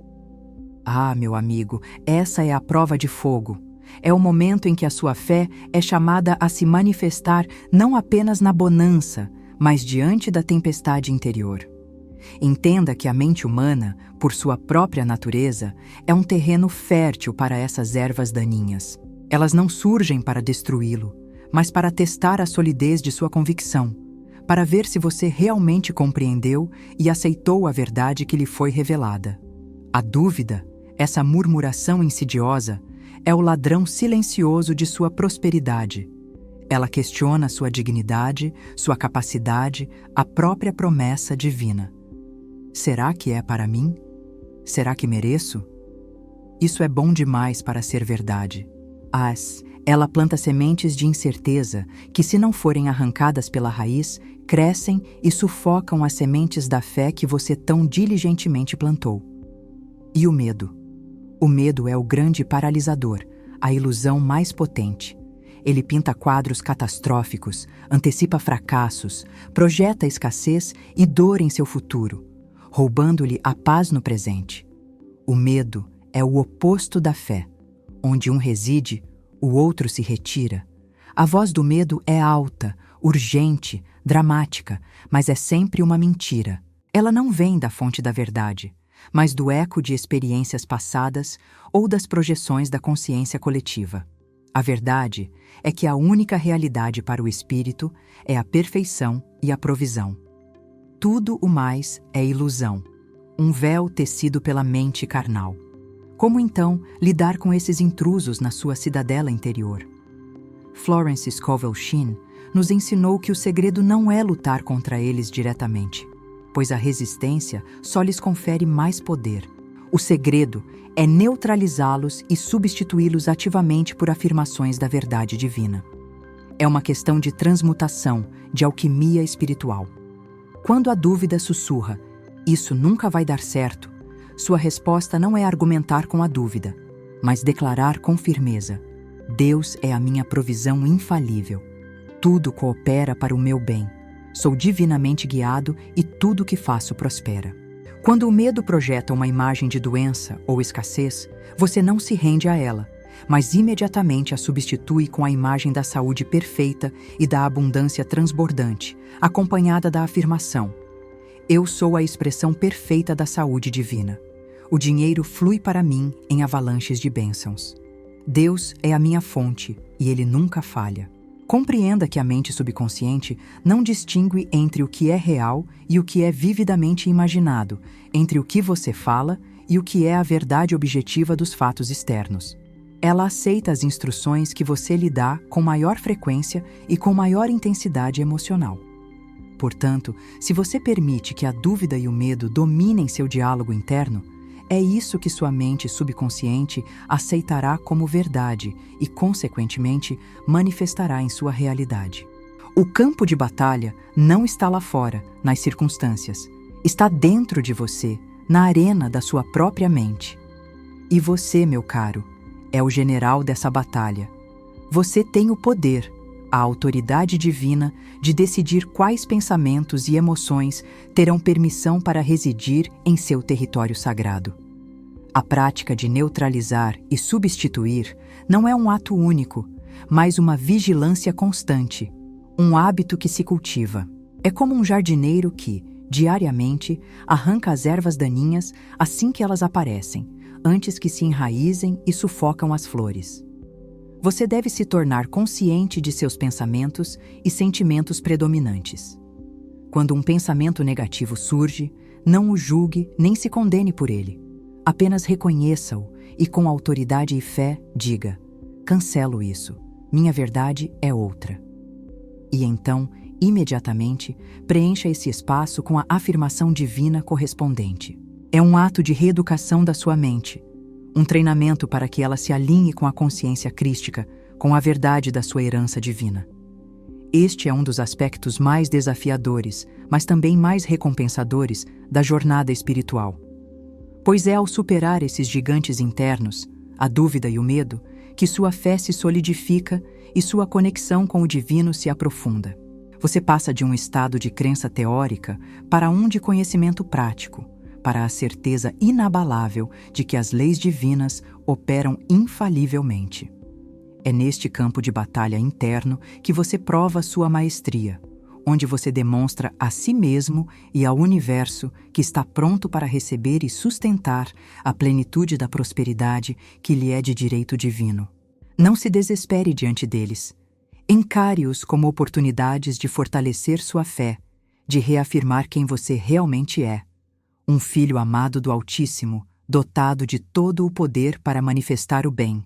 Ah, meu amigo, essa é a prova de fogo. É o momento em que a sua fé é chamada a se manifestar não apenas na bonança, mas diante da tempestade interior. Entenda que a mente humana, por sua própria natureza, é um terreno fértil para essas ervas daninhas. Elas não surgem para destruí-lo, mas para testar a solidez de sua convicção, para ver se você realmente compreendeu e aceitou a verdade que lhe foi revelada. A dúvida, essa murmuração insidiosa, é o ladrão silencioso de sua prosperidade. Ela questiona sua dignidade, sua capacidade, a própria promessa divina. Será que é para mim? Será que mereço? Isso é bom demais para ser verdade. Ela planta sementes de incerteza que, se não forem arrancadas pela raiz, crescem e sufocam as sementes da fé que você tão diligentemente plantou. E o medo? O medo é o grande paralisador, a ilusão mais potente. Ele pinta quadros catastróficos, antecipa fracassos, projeta escassez e dor em seu futuro, roubando-lhe a paz no presente. O medo é o oposto da fé. Onde um reside, o outro se retira. A voz do medo é alta, urgente, dramática, mas é sempre uma mentira. Ela não vem da fonte da verdade, mas do eco de experiências passadas ou das projeções da consciência coletiva. A verdade é que a única realidade para o espírito é a perfeição e a provisão. Tudo o mais é ilusão, um véu tecido pela mente carnal. Como então lidar com esses intrusos na sua cidadela interior? Florence Scovel Shinn nos ensinou que o segredo não é lutar contra eles diretamente, pois a resistência só lhes confere mais poder. O segredo é neutralizá-los e substituí-los ativamente por afirmações da verdade divina. É uma questão de transmutação, de alquimia espiritual. Quando a dúvida sussurra, isso nunca vai dar certo, sua resposta não é argumentar com a dúvida, mas declarar com firmeza: Deus é a minha provisão infalível. Tudo coopera para o meu bem. Sou divinamente guiado e tudo o que faço prospera. Quando o medo projeta uma imagem de doença ou escassez, você não se rende a ela, mas imediatamente a substitui com a imagem da saúde perfeita e da abundância transbordante, acompanhada da afirmação: eu sou a expressão perfeita da saúde divina. O dinheiro flui para mim em avalanches de bênçãos. Deus é a minha fonte e Ele nunca falha. Compreenda que a mente subconsciente não distingue entre o que é real e o que é vividamente imaginado, entre o que você fala e o que é a verdade objetiva dos fatos externos. Ela aceita as instruções que você lhe dá com maior frequência e com maior intensidade emocional. Portanto, se você permite que a dúvida e o medo dominem seu diálogo interno, é isso que sua mente subconsciente aceitará como verdade e, consequentemente, manifestará em sua realidade. O campo de batalha não está lá fora, nas circunstâncias. Está dentro de você, na arena da sua própria mente. E você, meu caro, é o general dessa batalha. Você tem o poder, a autoridade divina de decidir quais pensamentos e emoções terão permissão para residir em seu território sagrado. A prática de neutralizar e substituir não é um ato único, mas uma vigilância constante, um hábito que se cultiva. É como um jardineiro que, diariamente, arranca as ervas daninhas assim que elas aparecem, antes que se enraizem e sufocam as flores. Você deve se tornar consciente de seus pensamentos e sentimentos predominantes. Quando um pensamento negativo surge, não o julgue nem se condene por ele. Apenas reconheça-o e, com autoridade e fé, diga: cancelo isso, minha verdade é outra. E então, imediatamente, preencha esse espaço com a afirmação divina correspondente. É um ato de reeducação da sua mente, um treinamento para que ela se alinhe com a consciência crística, com a verdade da sua herança divina. Este é um dos aspectos mais desafiadores, mas também mais recompensadores da jornada espiritual. Pois é ao superar esses gigantes internos, a dúvida e o medo, que sua fé se solidifica e sua conexão com o divino se aprofunda. Você passa de um estado de crença teórica para um de conhecimento prático, para a certeza inabalável de que as leis divinas operam infalivelmente. É neste campo de batalha interno que você prova sua maestria, onde você demonstra a si mesmo e ao universo que está pronto para receber e sustentar a plenitude da prosperidade que lhe é de direito divino. Não se desespere diante deles. Encare-os como oportunidades de fortalecer sua fé, de reafirmar quem você realmente é. Um filho amado do Altíssimo, dotado de todo o poder para manifestar o bem.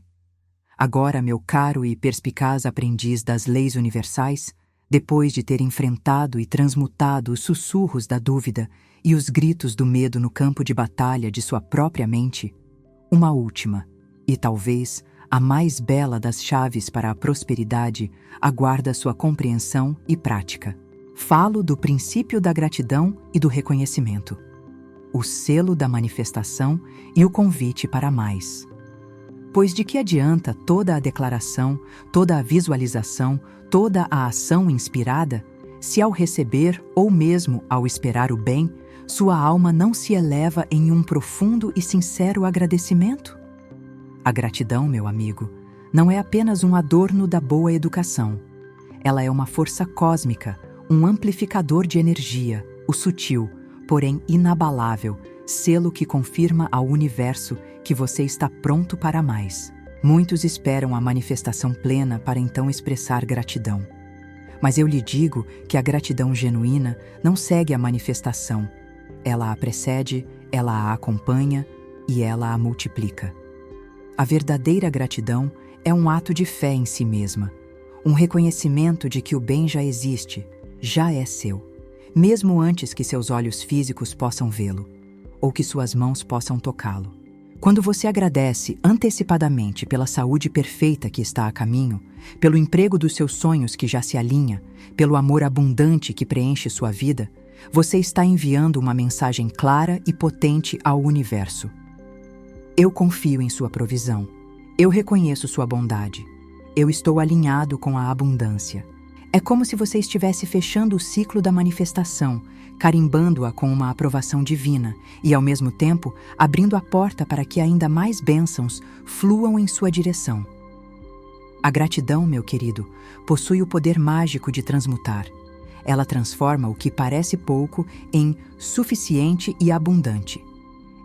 Agora, meu caro e perspicaz aprendiz das leis universais, depois de ter enfrentado e transmutado os sussurros da dúvida e os gritos do medo no campo de batalha de sua própria mente, uma última, e talvez a mais bela das chaves para a prosperidade, aguarda sua compreensão e prática. Falo do princípio da gratidão e do reconhecimento, o selo da manifestação e o convite para mais. Pois de que adianta toda a declaração, toda a visualização, toda a ação inspirada, se ao receber ou mesmo ao esperar o bem, sua alma não se eleva em um profundo e sincero agradecimento? A gratidão, meu amigo, não é apenas um adorno da boa educação. Ela é uma força cósmica, um amplificador de energia, o sutil, porém inabalável, selo que confirma ao universo que você está pronto para mais. Muitos esperam a manifestação plena para então expressar gratidão. Mas eu lhe digo que a gratidão genuína não segue a manifestação. Ela a precede, ela a acompanha e ela a multiplica. A verdadeira gratidão é um ato de fé em si mesma, um reconhecimento de que o bem já existe, já é seu, mesmo antes que seus olhos físicos possam vê-lo, ou que suas mãos possam tocá-lo. Quando você agradece antecipadamente pela saúde perfeita que está a caminho, pelo emprego dos seus sonhos que já se alinha, pelo amor abundante que preenche sua vida, você está enviando uma mensagem clara e potente ao universo. Eu confio em sua provisão. Eu reconheço sua bondade. Eu estou alinhado com a abundância. É como se você estivesse fechando o ciclo da manifestação, carimbando-a com uma aprovação divina e, ao mesmo tempo, abrindo a porta para que ainda mais bênçãos fluam em sua direção. A gratidão, meu querido, possui o poder mágico de transmutar. Ela transforma o que parece pouco em suficiente e abundante.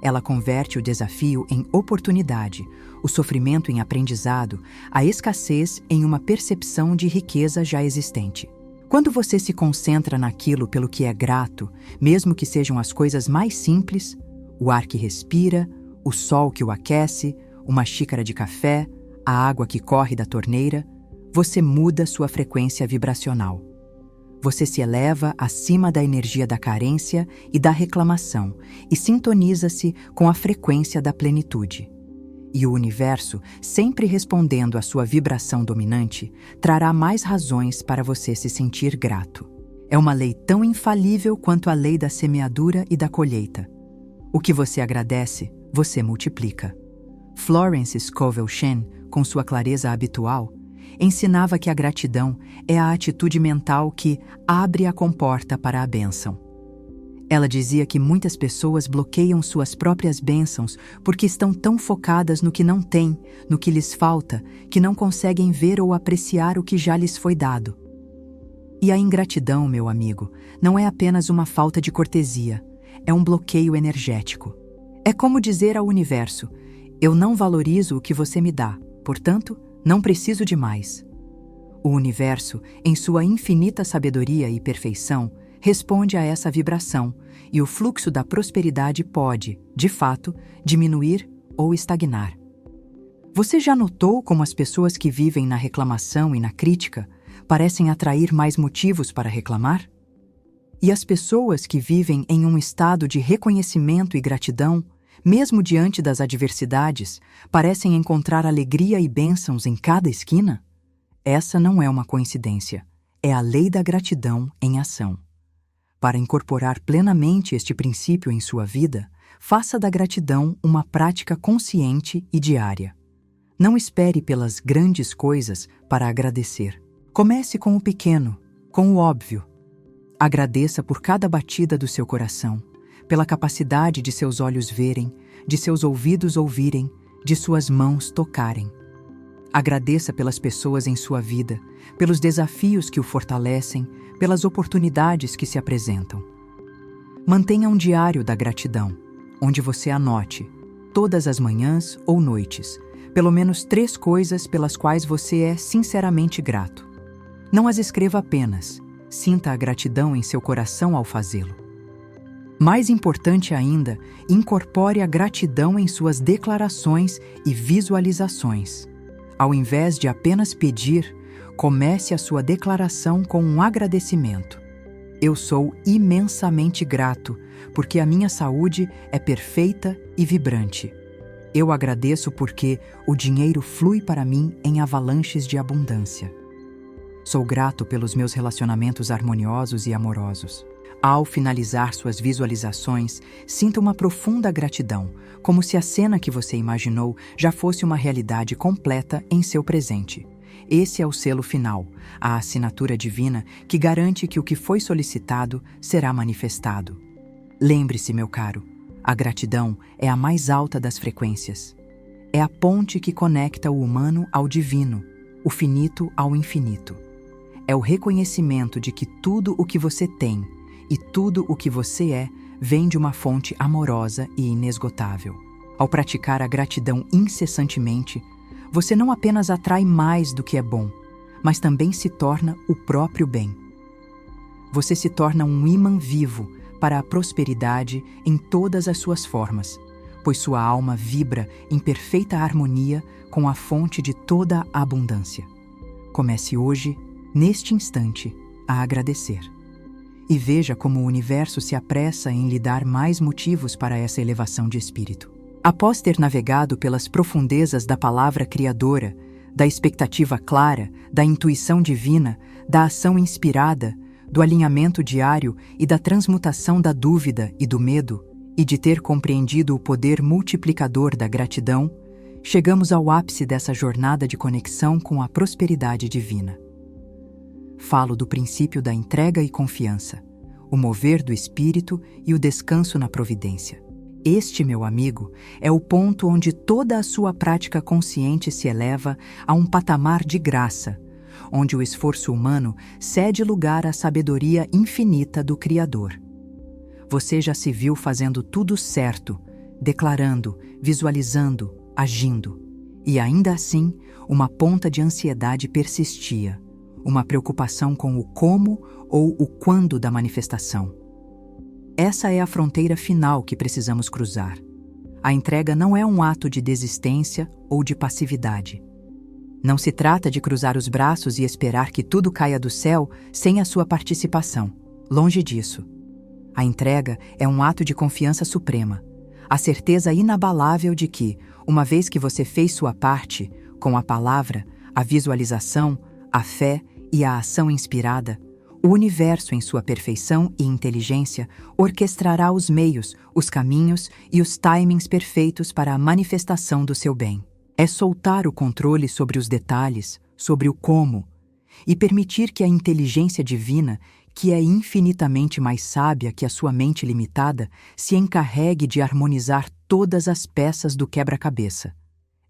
Ela converte o desafio em oportunidade, o sofrimento em aprendizado, a escassez em uma percepção de riqueza já existente. Quando você se concentra naquilo pelo que é grato, mesmo que sejam as coisas mais simples, o ar que respira, o sol que o aquece, uma xícara de café, a água que corre da torneira, você muda sua frequência vibracional. Você se eleva acima da energia da carência e da reclamação e sintoniza-se com a frequência da plenitude. E o universo, sempre respondendo à sua vibração dominante, trará mais razões para você se sentir grato. É uma lei tão infalível quanto a lei da semeadura e da colheita. O que você agradece, você multiplica. Florence Scovel Shinn, com sua clareza habitual, ensinava que a gratidão é a atitude mental que abre a comporta para a bênção. Ela dizia que muitas pessoas bloqueiam suas próprias bênçãos porque estão tão focadas no que não têm, no que lhes falta, que não conseguem ver ou apreciar o que já lhes foi dado. E a ingratidão, meu amigo, não é apenas uma falta de cortesia, é um bloqueio energético. É como dizer ao universo: eu não valorizo o que você me dá, portanto, não preciso de mais. O universo, em sua infinita sabedoria e perfeição, responde a essa vibração, e o fluxo da prosperidade pode, de fato, diminuir ou estagnar. Você já notou como as pessoas que vivem na reclamação e na crítica parecem atrair mais motivos para reclamar? E as pessoas que vivem em um estado de reconhecimento e gratidão, mesmo diante das adversidades, parecem encontrar alegria e bênçãos em cada esquina? Essa não é uma coincidência, é a lei da gratidão em ação. Para incorporar plenamente este princípio em sua vida, faça da gratidão uma prática consciente e diária. Não espere pelas grandes coisas para agradecer. Comece com o pequeno, com o óbvio. Agradeça por cada batida do seu coração, pela capacidade de seus olhos verem, de seus ouvidos ouvirem, de suas mãos tocarem. Agradeça pelas pessoas em sua vida, pelos desafios que o fortalecem, pelas oportunidades que se apresentam. Mantenha um diário da gratidão, onde você anote, todas as manhãs ou noites, pelo menos 3 coisas pelas quais você é sinceramente grato. Não as escreva apenas, sinta a gratidão em seu coração ao fazê-lo. Mais importante ainda, incorpore a gratidão em suas declarações e visualizações. Ao invés de apenas pedir, comece a sua declaração com um agradecimento. Eu sou imensamente grato, porque a minha saúde é perfeita e vibrante. Eu agradeço porque o dinheiro flui para mim em avalanches de abundância. Sou grato pelos meus relacionamentos harmoniosos e amorosos. Ao finalizar suas visualizações, sinta uma profunda gratidão, como se a cena que você imaginou já fosse uma realidade completa em seu presente. Esse é o selo final, a assinatura divina que garante que o que foi solicitado será manifestado. Lembre-se, meu caro, a gratidão é a mais alta das frequências. É a ponte que conecta o humano ao divino, o finito ao infinito. É o reconhecimento de que tudo o que você tem e tudo o que você é vem de uma fonte amorosa e inesgotável. Ao praticar a gratidão incessantemente, você não apenas atrai mais do que é bom, mas também se torna o próprio bem. Você se torna um ímã vivo para a prosperidade em todas as suas formas, pois sua alma vibra em perfeita harmonia com a fonte de toda a abundância. Comece hoje, neste instante, a agradecer. E veja como o universo se apressa em lhe dar mais motivos para essa elevação de espírito. Após ter navegado pelas profundezas da palavra criadora, da expectativa clara, da intuição divina, da ação inspirada, do alinhamento diário e da transmutação da dúvida e do medo, e de ter compreendido o poder multiplicador da gratidão, chegamos ao ápice dessa jornada de conexão com a prosperidade divina. Falo do princípio da entrega e confiança, o mover do espírito e o descanso na providência. Este, meu amigo, é o ponto onde toda a sua prática consciente se eleva a um patamar de graça, onde o esforço humano cede lugar à sabedoria infinita do Criador. Você já se viu fazendo tudo certo, declarando, visualizando, agindo. E ainda assim, uma ponta de ansiedade persistia, uma preocupação com o como ou o quando da manifestação. Essa é a fronteira final que precisamos cruzar. A entrega não é um ato de desistência ou de passividade. Não se trata de cruzar os braços e esperar que tudo caia do céu sem a sua participação. Longe disso. A entrega é um ato de confiança suprema, a certeza inabalável de que, uma vez que você fez sua parte, com a palavra, a visualização, a fé e a ação inspirada, o universo, em sua perfeição e inteligência, orquestrará os meios, os caminhos e os timings perfeitos para a manifestação do seu bem. É soltar o controle sobre os detalhes, sobre o como, e permitir que a inteligência divina, que é infinitamente mais sábia que a sua mente limitada, se encarregue de harmonizar todas as peças do quebra-cabeça.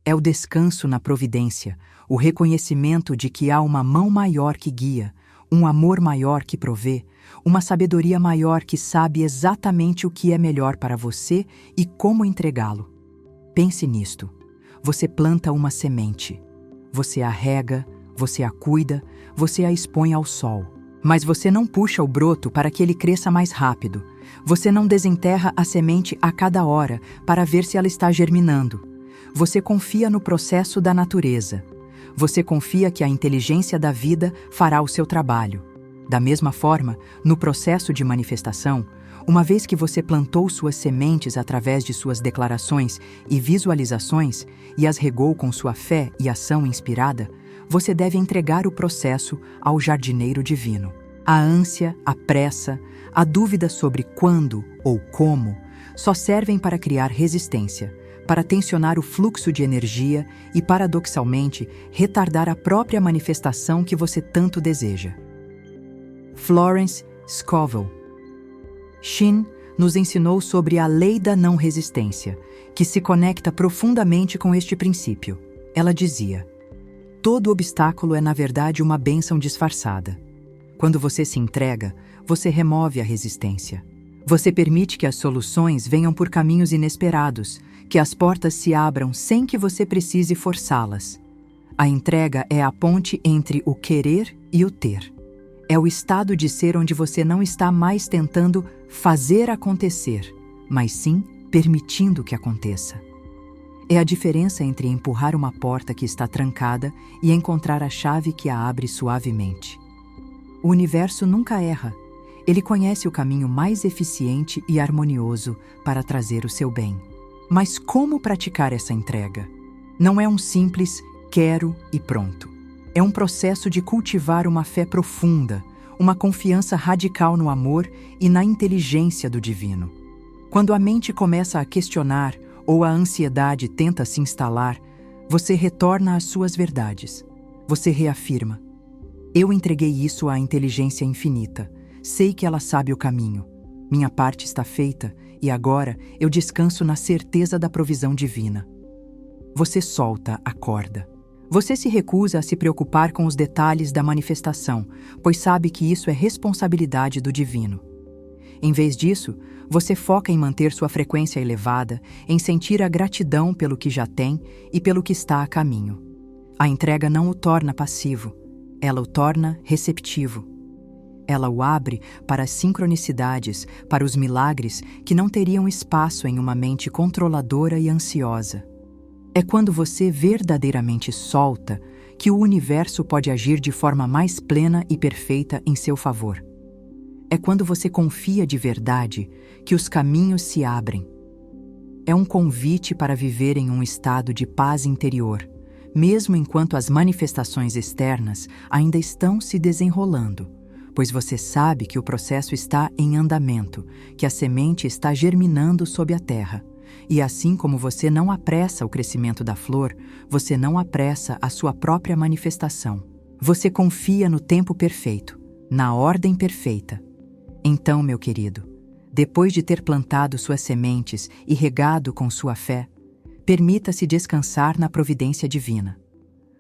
É o descanso na providência, o reconhecimento de que há uma mão maior que guia, um amor maior que provê, uma sabedoria maior que sabe exatamente o que é melhor para você e como entregá-lo. Pense nisto. Você planta uma semente. Você a rega, você a cuida, você a expõe ao sol. Mas você não puxa o broto para que ele cresça mais rápido. Você não desenterra a semente a cada hora para ver se ela está germinando. Você confia no processo da natureza. Você confia que a inteligência da vida fará o seu trabalho. Da mesma forma, no processo de manifestação, uma vez que você plantou suas sementes através de suas declarações e visualizações e as regou com sua fé e ação inspirada, você deve entregar o processo ao jardineiro divino. A ânsia, a pressa, a dúvida sobre quando ou como só servem para criar resistência, para tensionar o fluxo de energia e, paradoxalmente, retardar a própria manifestação que você tanto deseja. Florence Scovel. Shin nos ensinou sobre a lei da não resistência, que se conecta profundamente com este princípio. Ela dizia: todo obstáculo é, na verdade, uma bênção disfarçada. Quando você se entrega, você remove a resistência. Você permite que as soluções venham por caminhos inesperados, que as portas se abram sem que você precise forçá-las. A entrega é a ponte entre o querer e o ter. É o estado de ser onde você não está mais tentando fazer acontecer, mas sim permitindo que aconteça. É a diferença entre empurrar uma porta que está trancada e encontrar a chave que a abre suavemente. O universo nunca erra. Ele conhece o caminho mais eficiente e harmonioso para trazer o seu bem. Mas como praticar essa entrega? Não é um simples quero e pronto. É um processo de cultivar uma fé profunda, uma confiança radical no amor e na inteligência do divino. Quando a mente começa a questionar ou a ansiedade tenta se instalar, você retorna às suas verdades. Você reafirma: eu entreguei isso à inteligência infinita. Sei que ela sabe o caminho. Minha parte está feita e agora eu descanso na certeza da provisão divina. Você solta a corda. Você se recusa a se preocupar com os detalhes da manifestação, pois sabe que isso é responsabilidade do divino. Em vez disso, você foca em manter sua frequência elevada, em sentir a gratidão pelo que já tem e pelo que está a caminho. A entrega não o torna passivo, ela o torna receptivo. Ela o abre para as sincronicidades, para os milagres que não teriam espaço em uma mente controladora e ansiosa. É quando você verdadeiramente solta que o universo pode agir de forma mais plena e perfeita em seu favor. É quando você confia de verdade que os caminhos se abrem. É um convite para viver em um estado de paz interior, mesmo enquanto as manifestações externas ainda estão se desenrolando, pois você sabe que o processo está em andamento, que a semente está germinando sob a terra. E assim como você não apressa o crescimento da flor, você não apressa a sua própria manifestação. Você confia no tempo perfeito, na ordem perfeita. Então, meu querido, depois de ter plantado suas sementes e regado com sua fé, permita-se descansar na providência divina.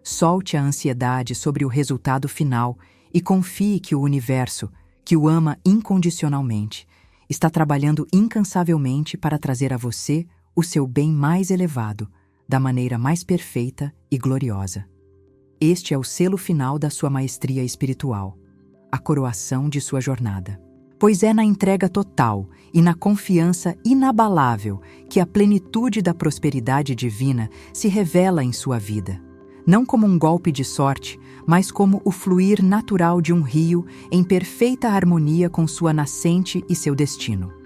Solte a ansiedade sobre o resultado final e confie que o universo, que o ama incondicionalmente, está trabalhando incansavelmente para trazer a você o seu bem mais elevado, da maneira mais perfeita e gloriosa. Este é o selo final da sua maestria espiritual, a coroação de sua jornada. Pois é na entrega total e na confiança inabalável que a plenitude da prosperidade divina se revela em sua vida, não como um golpe de sorte, mas como o fluir natural de um rio em perfeita harmonia com sua nascente e seu destino.